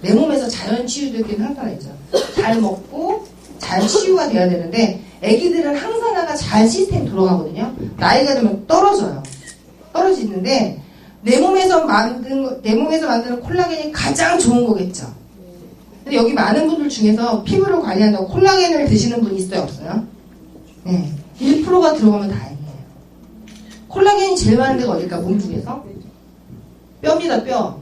내 몸에서 자연 치유되는 항산화 있죠. 잘 먹고 잘 치유가 돼야 되는데 애기들은 항산화가 잘 시스템이 돌아가거든요. 나이가 들면 떨어져요. 떨어지는데 내 몸에서 만드는 콜라겐이 가장 좋은 거겠죠. 근데 여기 많은 분들 중에서 피부를 관리한다고 콜라겐을 드시는 분이 있어요, 없어요? 네. 1%가 들어가면 다행이에요. 콜라겐이 제일 많은 데가 어딜까, 몸 중에서? 뼈입니다, 뼈.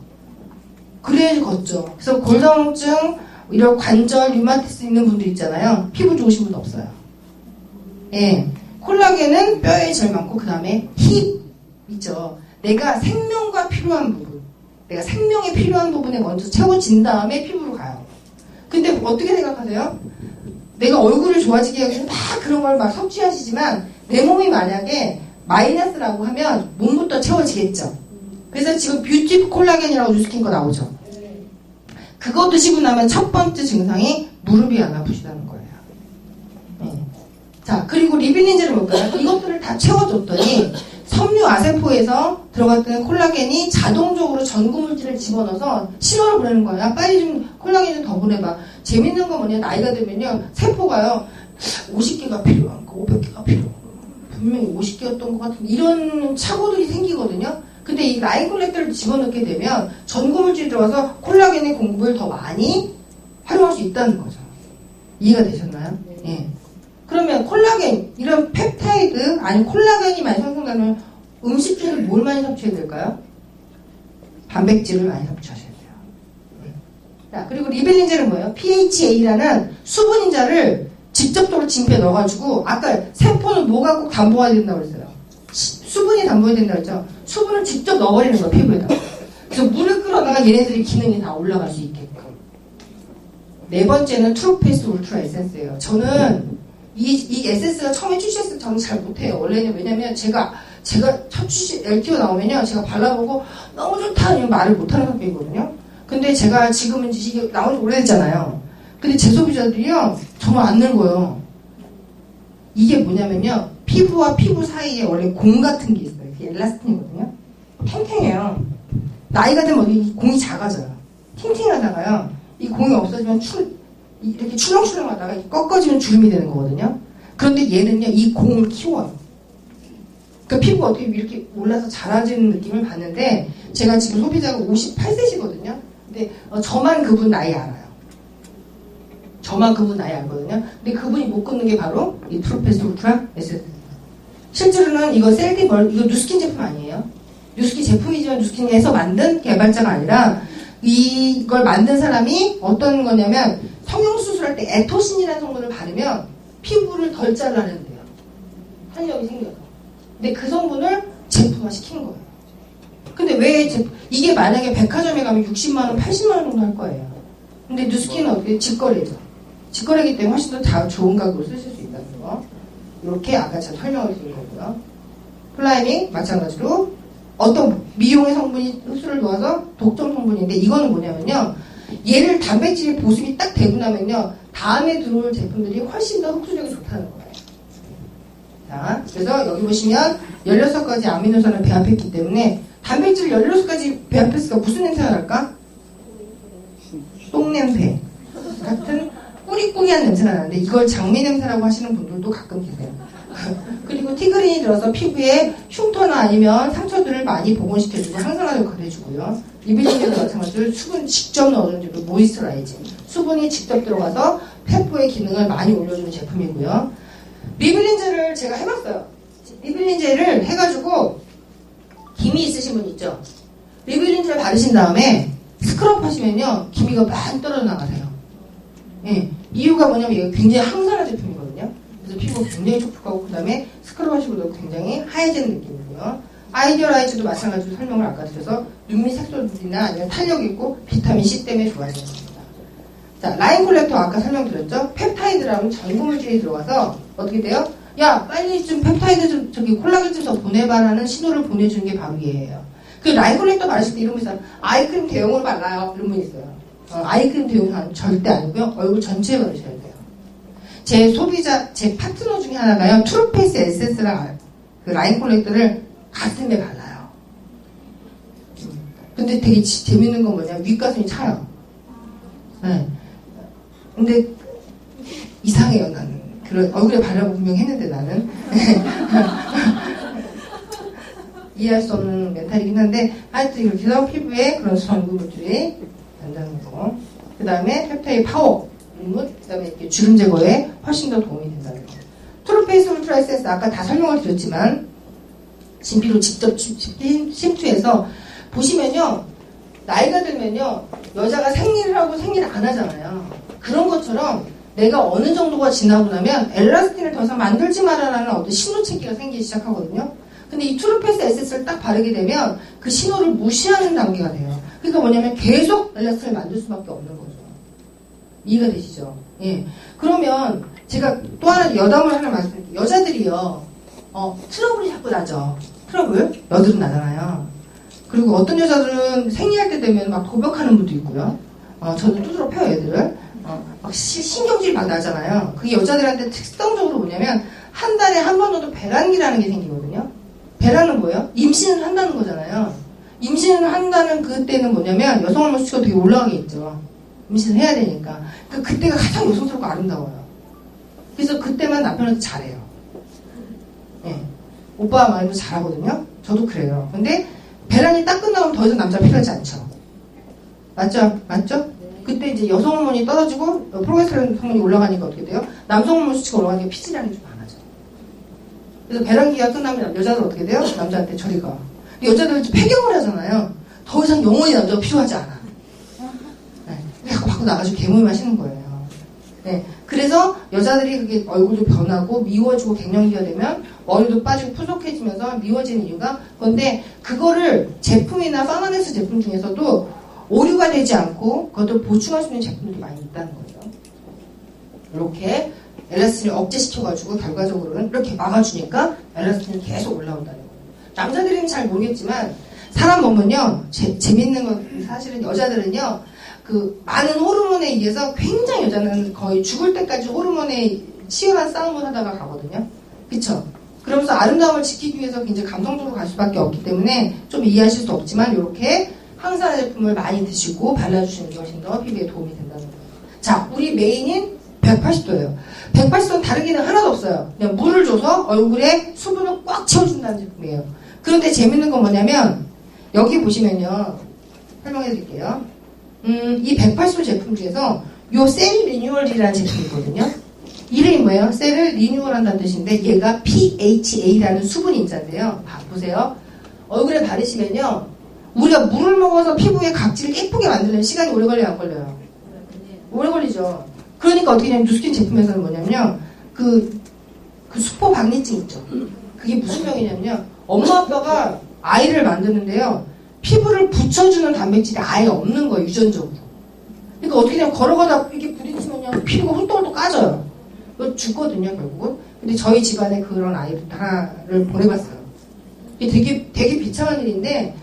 그래야지 걷죠. 그래서 골다공증, 이런 관절, 류마티스 있는 분들 있잖아요. 피부 좋으신 분 없어요. 예. 콜라겐은 뼈에 제일 많고, 그 다음에 힙 있죠. 내가 생명과 필요한 부분, 내가 생명에 필요한 부분에 먼저 채워진 다음에 피부로 가요. 근데 어떻게 생각하세요? 내가 얼굴을 좋아지게 하기 위해서 막 그런 걸 막 섭취하시지만 내 몸이 만약에 마이너스라고 하면 몸부터 채워지겠죠. 그래서 지금 뷰티 콜라겐이라고 뉴스킨 거 나오죠. 그거 드시고 나면 첫 번째 증상이 무릎이 안 아프시다는 거예요. 네. 자, 그리고 리빌린즈를 볼까요? 이것들을 다 채워줬더니 섬유 아세포에서 들어갔던 콜라겐이 자동적으로 전구물질을 집어넣어서 신호를 보내는 거예요. 야, 빨리 좀 콜라겐 좀 더 보내봐. 재밌는 건 뭐냐, 나이가 들면요, 세포가요, 50개가 필요한 거, 500개가 필요한 거, 분명히 50개였던 것 같은 이런 착오들이 생기거든요. 근데 이 라인 콜렉터를 집어넣게 되면 전구물질이 들어가서 콜라겐의 공급을 더 많이 활용할 수 있다는 거죠. 이해가 되셨나요? 예. 그러면 콜라겐, 이런 펩타이드, 아니 콜라겐이 많이 생성되면 음식 중에 뭘 많이 섭취해야 될까요? 단백질을 많이 섭취하셔야 돼요. 자, 그리고 리벨린제는 뭐예요? PHA라는 수분인자를 직접적으로 진피에 넣어가지고, 아까 세포는 뭐가 꼭 담보가 된다고 그랬어요? 수분이 담보가 된다고 했죠? 수분을 직접 넣어버리는 거예요, 피부에다. 그래서 물을 끌어다가 얘네들이 기능이 다 올라갈 수 있게끔. 네 번째는 트루페이스 울트라 에센스예요. 저는 이 에센스가 처음에 출시했을 때 저는 잘 못해요. 원래는 왜냐면 제가 첫 출시 LTO 나오면요, 제가 발라보고 너무 좋다는 말을 못하는 성격이거든요. 근데 제가 지금은 이게 나온 지 오래됐잖아요. 근데 제 소비자들이요, 정말 안 늙어요. 이게 뭐냐면요, 피부와 피부 사이에 원래 공 같은 게 있어요. 이게 엘라스틴이거든요. 탱탱해요. 나이가 들면 이 공이 작아져요. 탱탱하다가요, 이 공이 없어지면 이렇게 출렁출렁하다가 꺾어지면 주름이 되는 거거든요. 그런데 얘는요, 이 공을 키워요. 그러니까 피부가 어떻게 이렇게 올라서 자라지는 느낌을 받는데, 제가 지금 소비자가 58세시거든요. 근데 저만 그분 나이 알아요. 저만 그분 나이 알거든요. 근데 그분이 못 끊는 게 바로 이 트루페이스 울트라 에센스. 실제로는 이거 셀디벌, 이거 뉴스킨 제품 아니에요. 뉴스킨 제품이지만 뉴스킨에서 만든 개발자가 아니라 이걸 만든 사람이 어떤 거냐면, 성형수술할 때 에토신이라는 성분을 바르면 피부를 덜 잘라낸대요. 탄력이 생겨서. 근데 그 성분을 제품화 시킨 거예요. 근데 왜 이게 만약에 백화점에 가면 60만원, 80만원 정도 할 거예요. 근데 뉴스킨은 어떻게 직거래죠. 직거래이기 때문에 훨씬 더 다 좋은 가격으로 쓰실 수 있다는 거. 이렇게 아까 제가 설명을 드린 거고요. 플라이밍 마찬가지로 어떤 미용의 성분이 흡수를 도와서 독점 성분인데, 이거는 뭐냐면요, 얘를 단백질의 보습이 딱 되고 나면요, 다음에 들어올 제품들이 훨씬 더 흡수력이 좋다는 거예요. 자, 그래서 여기 보시면 16가지 아미노산을 배합했기 때문에 단백질 16가지 배합했으니까 무슨 냄새가 날까? 똥냄새 같은 꾸리꾸리한 냄새가 나는데, 이걸 장미 냄새라고 하시는 분들도 가끔 계세요. 그리고 티그린이 들어서 피부에 흉터나 아니면 상처들을 많이 복원시켜주고 항산화 역할을 해주고요. 리빌린제도 마찬가지로 수분 직접 넣어주는 모이스처라이징, 수분이 직접 들어가서 폐포의 기능을 많이 올려주는 제품이고요. 리블린제를 제가 해봤어요. 리블린제를 해가지고 기미 있으신 분 있죠? 리블린제를 바르신 다음에 스크럽 하시면요 기미가 많이 떨어져 나가세요. 예, 이유가 뭐냐면 이게 굉장히 항산화 제품이거든요. 그래서 피부가 굉장히 촉촉하고 그 다음에 스크럽 하시고도 굉장히 하얘지는 느낌이고요. 아이디어라이즈도 마찬가지로 설명을 아까 드려서 눈밑 색소들이나 아니면 탄력 있고 비타민C 때문에 좋아지는 겁니다. 자, 라인 콜렉터 아까 설명드렸죠? 펩타이드라는 전구물질이 들어가서 어떻게 돼요? 야, 빨리 좀 펩타이드 좀 저기 콜라겐 좀 더 보내봐라는 신호를 보내주는 게 바로 얘예요. 그 라인 콜렉터 바르실 때 이런 분 있어요. 아이크림 대용으로 발라요. 이런 분 있어요. 아이크림 대용은 절대 아니고요. 얼굴 전체에 바르셔야 돼요. 제 소비자, 제 파트너 중에 하나가요. 트루페이스 에센스랑 그 라인 콜렉터를 가슴에 발라요. 근데 되게 재밌는 건 뭐냐? 윗가슴이 차요. 네. 근데 이상해요, 나는. 그런 얼굴에 바르라고 분명히 했는데 나는. 이해할 수 없는 멘탈이긴 한데 하여튼 이렇게 해서 피부에 그런 전구물질이 난다는 거. 그 다음에 펩타이드 파워, 그 다음에 이렇게 주름 제거에 훨씬 더 도움이 된다는 거. 트루페이스 울트라 에센스 아까 다 설명을 드렸지만 진피로 직접 침투해서 보시면요 나이가 들면요 여자가 생리를 하고 생리를 안 하잖아요. 그런 것처럼 내가 어느 정도가 지나고 나면 엘라스틴을 더 이상 만들지 말아라는 어떤 신호체계가 생기기 시작하거든요. 근데 이 트루페이스 에센스를 딱 바르게 되면 그 신호를 무시하는 단계가 돼요. 그러니까 뭐냐면 계속 엘라스틴을 만들 수밖에 없는 거죠. 이해가 되시죠? 예. 그러면 제가 또 하나 여담을 하나 말씀드릴게요. 여자들이요 트러블이 자꾸 나죠. 트러블? 여드름 나잖아요. 그리고 어떤 여자들은 생리할 때 되면 막 도벽하는 분도 있고요. 저도 두드러 펴요, 애들을. 막 신경질이 막 나잖아요. 그게 여자들한테 특성적으로 뭐냐면 한 달에 한 번 정도 배란기라는 게 생기거든요. 배란은 뭐예요? 임신을 한다는 거잖아요. 임신을 한다는 그때는 뭐냐면 여성 호르몬 수치가 되게 올라가게 있죠. 임신을 해야 되니까. 그때가 가장 여성스럽고 아름다워요. 그래서 그때만 남편한테 잘해요. 예. 오빠가 말도 잘하거든요. 저도 그래요. 근데 배란이 딱 끝나면 더 이상 남자 필요하지 않죠. 맞죠? 맞죠? 그때 이제 여성 호르몬이 떨어지고 프로게스테론 성분이 올라가니까 어떻게 돼요? 남성 호르몬 수치가 올라가니까 피질량이 좀 많아져. 그래서 배란기가 끝나면 여자들 어떻게 돼요? 남자한테 저리 가. 근데 여자들은 폐경을 하잖아요. 더 이상 영원히 남자가 필요하지 않아. 네. 자꾸 밖으로 나가지고 개물 마시는 거예요. 네. 그래서 여자들이 그게 얼굴도 변하고 미워지고 갱년기가 되면 머리도 빠지고 푸석해지면서 미워지는 이유가 그런데 그거를 제품이나 파마네스 제품 중에서도 오류가 되지 않고 그것도 보충할 수 있는 제품들이 많이 있다는 거죠. 이렇게 엘라스틴을 억제시켜가지고 결과적으로는 이렇게 막아주니까 엘라스틴이 계속 올라온다는 거예요. 남자들은 잘 모르겠지만 사람 몸은요 재밌는 건 사실은 여자들은요 그 많은 호르몬에 의해서 굉장히 여자는 거의 죽을 때까지 호르몬에 치열한 싸움을 하다가 가거든요. 그쵸? 그러면서 아름다움을 지키기 위해서 굉장히 감성적으로 갈 수밖에 없기 때문에 좀 이해하실 수 없지만 이렇게 항산화 제품을 많이 드시고 발라주시는 게 훨씬 더 피부에 도움이 된다는 거예요. 자, 우리 메인인 180도예요. 180도는 다른 기능 하나도 없어요. 그냥 물을 줘서 얼굴에 수분을 꽉 채워준다는 제품이에요. 그런데 재밌는 건 뭐냐면 여기 보시면요. 설명해 드릴게요. 이 180도 제품 중에서 요 셀 리뉴얼이라는 제품이 있거든요. 이름이 뭐예요? 셀을 리뉴얼한다는 뜻인데 얘가 PHA라는 수분 인자인데요. 보세요. 얼굴에 바르시면요. 우리가 물을 먹어서 피부에 각질을 예쁘게 만들려면 시간이 오래 걸려요? 안 걸려요? 오래 걸리죠. 그러니까 어떻게 되냐면 누스킨 제품에서는 뭐냐면 그 수포 박리증 있죠. 그게 무슨 병이냐면요. 엄마 아빠가 아이를 만드는데요. 피부를 붙여주는 단백질이 아예 없는 거예요. 유전적으로. 그러니까 어떻게 되냐면 걸어가다 이렇게 부딪히면요. 피부가 훌떡훌떡 까져요. 이거 죽거든요. 결국은. 근데 저희 집안에 그런 아이를 하나를 보내봤어요. 이게 되게 비참한 일인데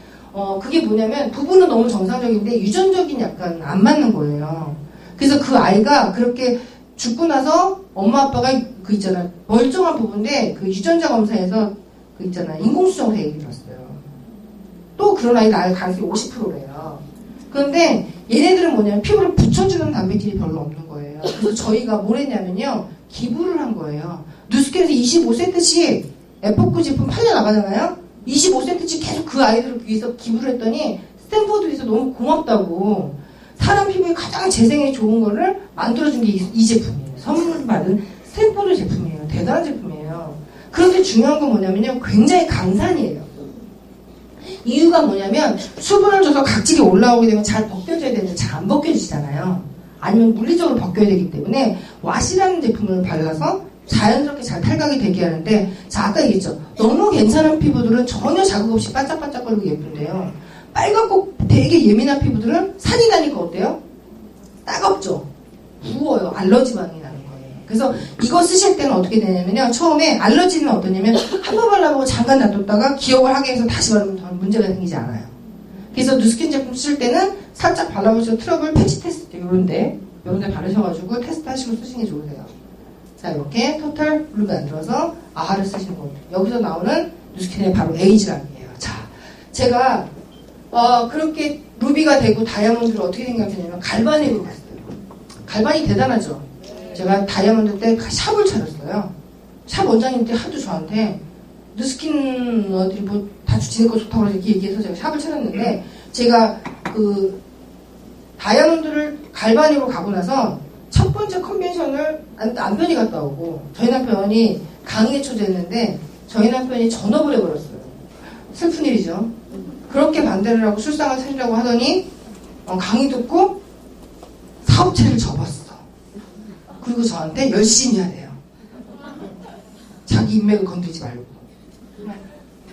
그게 뭐냐면 부부는 너무 정상적인데 유전적인 약간 안 맞는 거예요. 그래서 그 아이가 그렇게 죽고 나서 엄마 아빠가 그 있잖아 멀쩡한 부부인데 그 유전자 검사에서 그 있잖아 인공수정사 얘기 들었어요. 또 그런 아이 낳을 가능성이 50%래요. 그런데 얘네들은 뭐냐면 피부를 붙여주는 단백질이 별로 없는 거예요. 그래서 저희가 뭘 했냐면요 기부를 한 거예요. 누스캔에서 25센트씩 에포크 제품 팔려나가잖아요. 25센트씩 계속 그 아이들을 위해서 기부를 했더니 스탠포드에서 너무 고맙다고 사람 피부에 가장 재생에 좋은 거를 만들어준 게 이 제품이에요. 선물 받은 스탠포드 제품이에요. 대단한 제품이에요. 그런데 중요한 건 뭐냐면요. 굉장히 강산이에요. 이유가 뭐냐면 수분을 줘서 각질이 올라오게 되면 잘 벗겨져야 되는데 잘 안 벗겨지잖아요. 아니면 물리적으로 벗겨야 되기 때문에 와시라는 제품을 발라서 자연스럽게 잘 탈각이 되게 하는데, 자, 아까 얘기했죠. 너무 괜찮은 피부들은 전혀 자극 없이 반짝반짝거리고 예쁜데요. 빨갛고 되게 예민한 피부들은 산이 나니까 어때요? 따갑죠? 부어요. 알러지 반응이 나는 거예요. 그래서 이거 쓰실 때는 어떻게 되냐면요. 처음에 알러지는 어떠냐면 한 번 발라보고 잠깐 놔뒀다가 기억을 하게 해서 다시 바르면 더 문제가 생기지 않아요. 그래서 누스킨 제품 쓸 때는 살짝 발라보시고 트러블 패치 테스트 요런데 바르셔가지고 테스트 하시고 쓰시는 게 좋으세요. 자, 이렇게 토탈 블루 만들어서 아하를 쓰시는 겁니다. 여기서 나오는 누스킨의 바로 에이지락이에요. 자, 제가 그렇게 루비가 되고 다이아몬드를 어떻게 생각했냐면 갈바닉으로 갔어요. 갈바닉 대단하죠? 제가 다이아몬드 때 샵을 차렸어요. 샵 원장님 때 하도 저한테 누스킨 어디 뭐 다 지낼 거 좋다고 이렇게 얘기해서 제가 샵을 차렸는데, 제가 그 다이아몬드를 갈바닉으로 가고 나서 첫 번째 컨벤션을 남편이 갔다 오고, 저희 남편이 강의에 초대했는데 저희 남편이 전업을 해버렸어요. 슬픈 일이죠. 그렇게 반대를 하고 술상을 차리려고 하더니 강의 듣고 사업체를 접었어. 그리고 저한테 열심히 하래요. 자기 인맥을 건드리지 말고.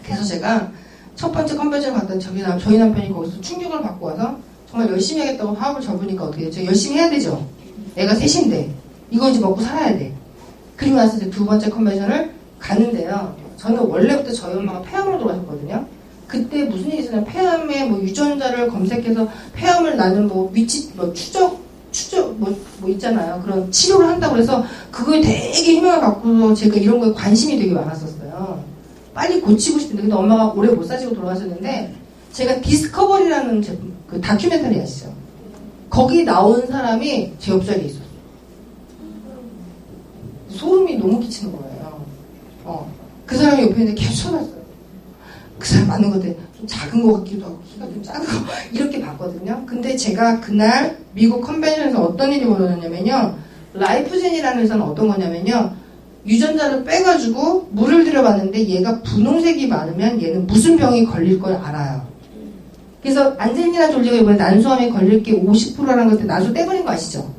그래서 제가 첫 번째 컨벤션을 갔더니 저희 남편이 거기서 충격을 받고 와서 정말 열심히 하겠다고 사업을 접으니까 어떻게 되죠? 열심히 해야 되죠. 애가 셋인데 이거 이제 먹고 살아야 돼. 그리고 나서 이제 두 번째 컨벤션을 갔는데요. 저는 원래부터 저희 엄마가 폐암으로 돌아가셨거든요. 그때 무슨 일이 있었냐면 폐암의 뭐 유전자를 검색해서 폐암을 나는 뭐 위치 뭐 추적 뭐 있잖아요. 그런 치료를 한다고 해서 그거에 되게 희망을 갖고서 제가 이런 거에 관심이 되게 많았었어요. 빨리 고치고 싶은데, 근데 엄마가 오래 못 사시고 돌아가셨는데, 제가 디스커버리라는 제품, 그 다큐멘터리 아시죠? 거기 나온 사람이 제 옆자리에 있었어요. 소름이 너무 끼치는 거예요. 그 사람이 옆에 있는데 계속 쳐다봤어요. 그 사람 맞는 것 같아. 좀 작은 것 같기도 하고 키가 좀 작은 거 이렇게 봤거든요. 근데 제가 그날 미국 컨벤션에서 어떤 일이 벌어졌냐면요. 라이프젠이라는 회사는 어떤 거냐면요. 유전자를 빼가지고 물을 들여봤는데 얘가 분홍색이 많으면 얘는 무슨 병이 걸릴 걸 알아요. 그래서 안젤리나 졸리가 이번에 난소암에 걸릴 게 50%라는 것때 난소 떼버린 거 아시죠?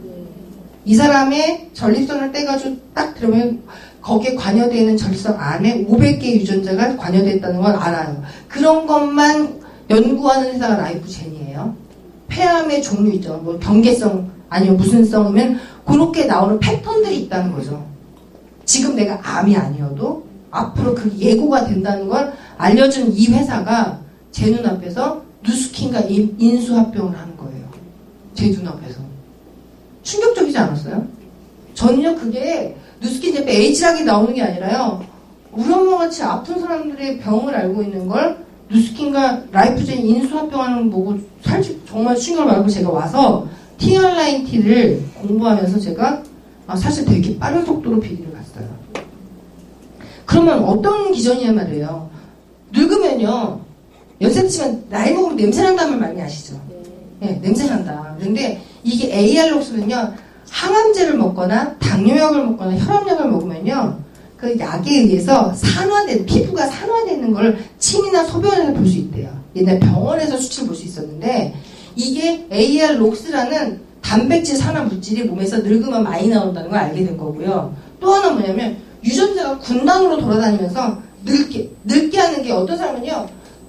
이 사람의 전립선을 떼가지고 딱 들으면 거기에 관여되어 있는 전립선 안에 500개의 유전자가 관여되어 있다는 걸 알아요. 그런 것만 연구하는 회사가 라이프젠이에요. 폐암의 종류 있죠. 뭐 경계성 아니면 무슨 성이면 그렇게 나오는 패턴들이 있다는 거죠. 지금 내가 암이 아니어도 앞으로 그 예고가 된다는 걸 알려준 이 회사가 제 눈앞에서 누스킨과 인수합병을 하는 거예요. 제 눈앞에서. 충격적이지 않았어요? 저는요, 그게 누스킨 제품 에이지락이 나오는 게 아니라요, 우리 엄마같이 아픈 사람들의 병을 알고 있는 걸 누스킨과 라이프젠 인수합병하는 거 보고 정말 충격을 받고 제가 와서 TR9T를 공부하면서 제가 사실 되게 빠른 속도로 비리를 갔어요. 그러면 어떤 기전이냐 말이에요. 늙으면요, 연세 드시면 나이 먹으면 냄새 난다는 말 많이 아시죠? 네, 냄새 난다. 그런데 이게 AR록스는요, 항암제를 먹거나 당뇨약을 먹거나 혈압약을 먹으면요, 그 약에 의해서 피부가 산화되는 걸 침이나 소변에서 볼 수 있대요. 옛날 병원에서 수치를 볼 수 있었는데, 이게 AR록스라는 단백질 산화 물질이 몸에서 늙으면 많이 나온다는 걸 알게 된 거고요. 또 하나 뭐냐면, 유전자가 군단으로 돌아다니면서 늙게 하는 게, 어떤 사람은요,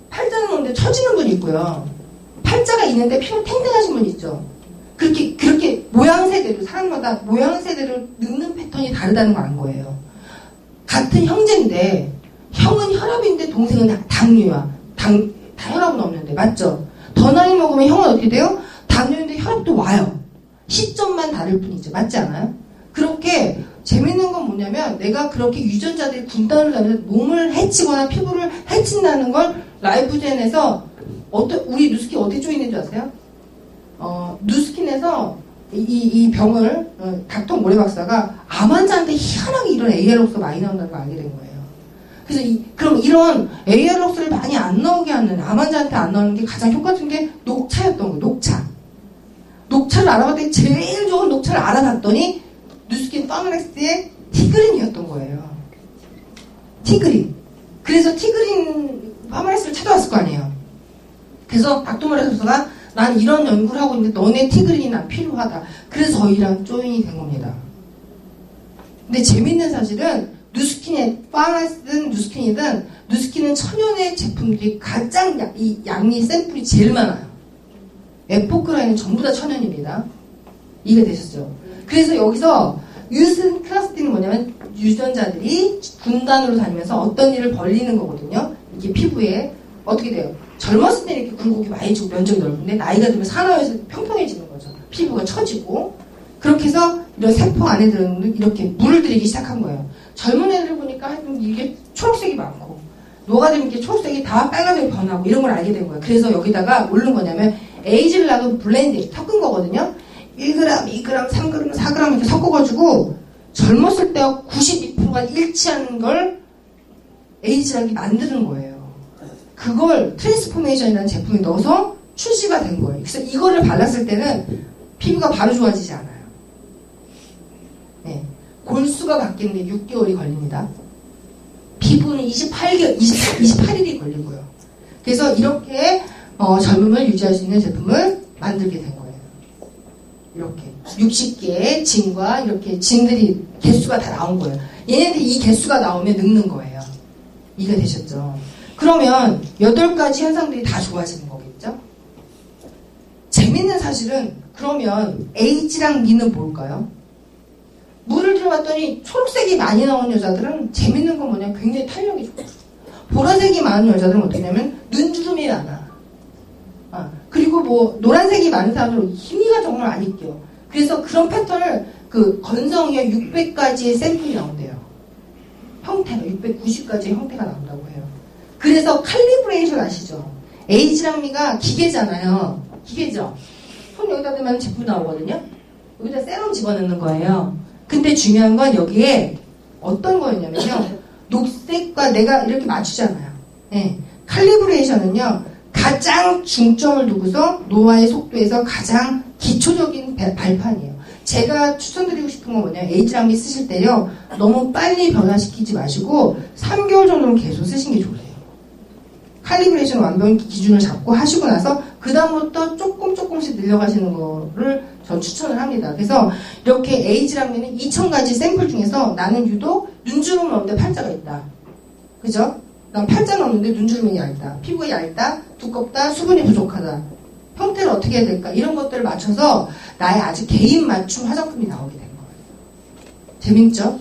팔자는 없는데 처지는 분이 있고요. 팔자가 있는데 피부 탱탱하신 분 있죠. 그렇게 모양새대로, 사람마다 모양새대로 늙는 패턴이 다르다는 걸 안 거예요. 같은 형제인데, 형은 혈압인데 동생은 당뇨야. 다 혈압은 없는데, 맞죠? 더 나이 먹으면 형은 어떻게 돼요? 당뇨인데 혈압도 와요. 시점만 다를 뿐이죠. 맞지 않아요? 그렇게 재밌는 건 뭐냐면, 내가 그렇게 유전자들이 군단을 다니면서 몸을 해치거나 피부를 해친다는 걸 라이프젠에서 우리 누스킨 어디 쪼이는 줄 아세요? 누스킨에서 이 병을 닥터 모레 박사가 암 환자한테 희한하게 이런 AR록스 많이 나온다는 걸 알게 된 거예요. 그래서 그럼 이런 AR록스를 많이 안 나오게 하는, 암 환자한테 안 나오는 게 가장 효과적인 게 녹차였던 거예요. 녹차. 녹차를 알아봤더니 제일 좋은 녹차를 알아봤더니 누스킨 파머렉스의 티그린이었던 거예요. 티그린. 그래서 티그린 파머렉스를 찾아왔을 거 아니에요. 그래서 닥터모레 교수가 난 이런 연구를 하고 있는데 너네 티그린이 난 필요하다. 그래서 저희랑 조인이 된 겁니다. 근데 재밌는 사실은 누스킨의 파머렉스든 누스킨이든 누스킨은 천연의 제품들이 가장 이 양리 샘플이 제일 많아요. 에포크라인은 전부 다 천연입니다. 이해 되셨죠? 그래서 여기서 유슨 클라스티는 뭐냐면 유전자들이 군단으로 다니면서 어떤 일을 벌리는 거거든요. 이게 피부에 어떻게 돼요? 젊었을 때 이렇게 굴곡이 많이 지고 면적이 넓은데 나이가 들면 산화해서 평평해지는 거죠. 피부가 처지고 그렇게 해서 이런 세포 안에 들어있는 이렇게 물을 들이기 시작한 거예요. 젊은 애들 보니까 이게 초록색이 많고 녹아들면 이게 초록색이 다 빨간색으로 변하고 이런 걸 알게 된 거예요. 그래서 여기다가 모르는 거냐면 에이지를 나눈 블렌드 섞은 거거든요. 1g, 2g, 3g, 4g 이렇게 섞어가지고 젊었을 때와 92%가 일치하는 걸 에이지락이 만드는 거예요. 그걸 트랜스포메이션이라는 제품에 넣어서 출시가 된 거예요. 그래서 이거를 발랐을 때는 피부가 바로 좋아지지 않아요. 네. 골수가 바뀌는데 6개월이 걸립니다. 피부는 28일이 걸리고요. 그래서 이렇게 젊음을 유지할 수 있는 제품을 만들게 된 거예요. 이렇게 60개의 진과 이렇게 진들이 개수가 다 나온 거예요. 얘네들 이 개수가 나오면 늙는 거예요. 이해가 되셨죠? 그러면 8가지 현상들이 다 좋아지는 거겠죠? 재밌는 사실은 그러면 H랑 M는 뭘까요? 물을 들어봤더니 초록색이 많이 나온 여자들은 재밌는 건 뭐냐? 굉장히 탄력이 좋고 보라색이 많은 여자들은 어떻게 되냐면 눈주름이 많아. 그리고 뭐 노란색이 많은 사람들은 희미가 정말 안 입겨. 그래서 그런 패턴을 그 건성이에 600가지의 샘플이 나온대요. 형태가 690가지의 형태가 나온다고 해요. 그래서 칼리브레이션 아시죠? H랑 M가 기계잖아요. 기계죠. 손 여기다 대면 제품 나오거든요. 여기다 세럼 집어넣는 거예요. 근데 중요한 건 여기에 어떤 거였냐면요. 녹색과 내가 이렇게 맞추잖아요. 네. 칼리브레이션은요. 가장 중점을 두고서 노화의 속도에서 가장 기초적인 발판이에요. 제가 추천드리고 싶은 건 뭐냐면 H랑 M 쓰실 때요. 너무 빨리 변화시키지 마시고 3개월 정도는 계속 쓰시는 게 좋으세요. 칼리브레이션 완벽히 기준을 잡고 하시고 나서 그 다음부터 조금씩 늘려가시는 거를 전 추천을 합니다. 그래서 이렇게 H랑 M는 2000가지 샘플 중에서 나는 유독 눈주름은 없는데 팔자가 있다. 그죠? 난 팔자는 없는데 눈주름이 얇다. 피부가 얇다. 두껍다. 수분이 부족하다. 형태를 어떻게 해야 될까? 이런 것들을 맞춰서 나의 아주 개인 맞춤 화장품이 나오게 된 거예요. 재밌죠?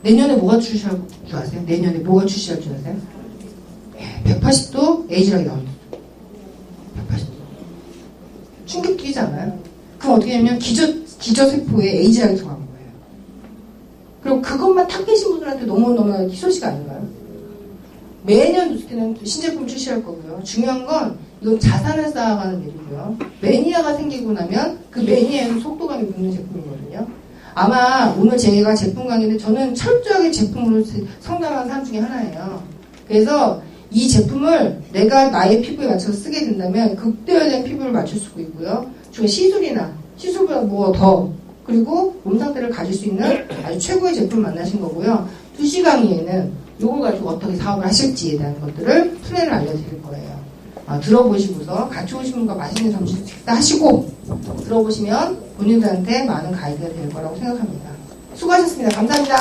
내년에 뭐가 출시할 줄 아세요? 내년에 뭐가 출시할 줄 아세요? 180도 에이지락이 나옵니다. 180도. 충격적이지 않아요? 그럼 어떻게 하냐면 기저세포에 에이지락이 들어간 거예요. 그럼 그것만 탁 깨신 분들한테 너무너무 희소식 아닌가요? 매년 뉴스키는 신제품 출시할 거고요. 중요한 건 이건 자산을 쌓아가는 일이고요. 매니아가 생기고 나면 그 매니아에는 속도감이 붙는 제품이거든요. 아마 오늘 제가 제품 강의는 저는 철저하게 제품으로 성장한 사람 중에 하나예요. 그래서 이 제품을 내가 나의 피부에 맞춰서 쓰게 된다면 극대화된 피부를 맞출 수 있고요. 주로 시술보다 뭐 더 그리고 몸 상태를 가질 수 있는 아주 최고의 제품을 만나신 거고요. 2시 강의에는 이걸 가지고 어떻게 사업을 하실지에 대한 것들을 플랜을 알려드릴 거예요. 들어보시고서 같이 오신 분과 맛있는 점심 식사하시고 들어보시면 본인들한테 많은 가이드가 될 거라고 생각합니다. 수고하셨습니다. 감사합니다.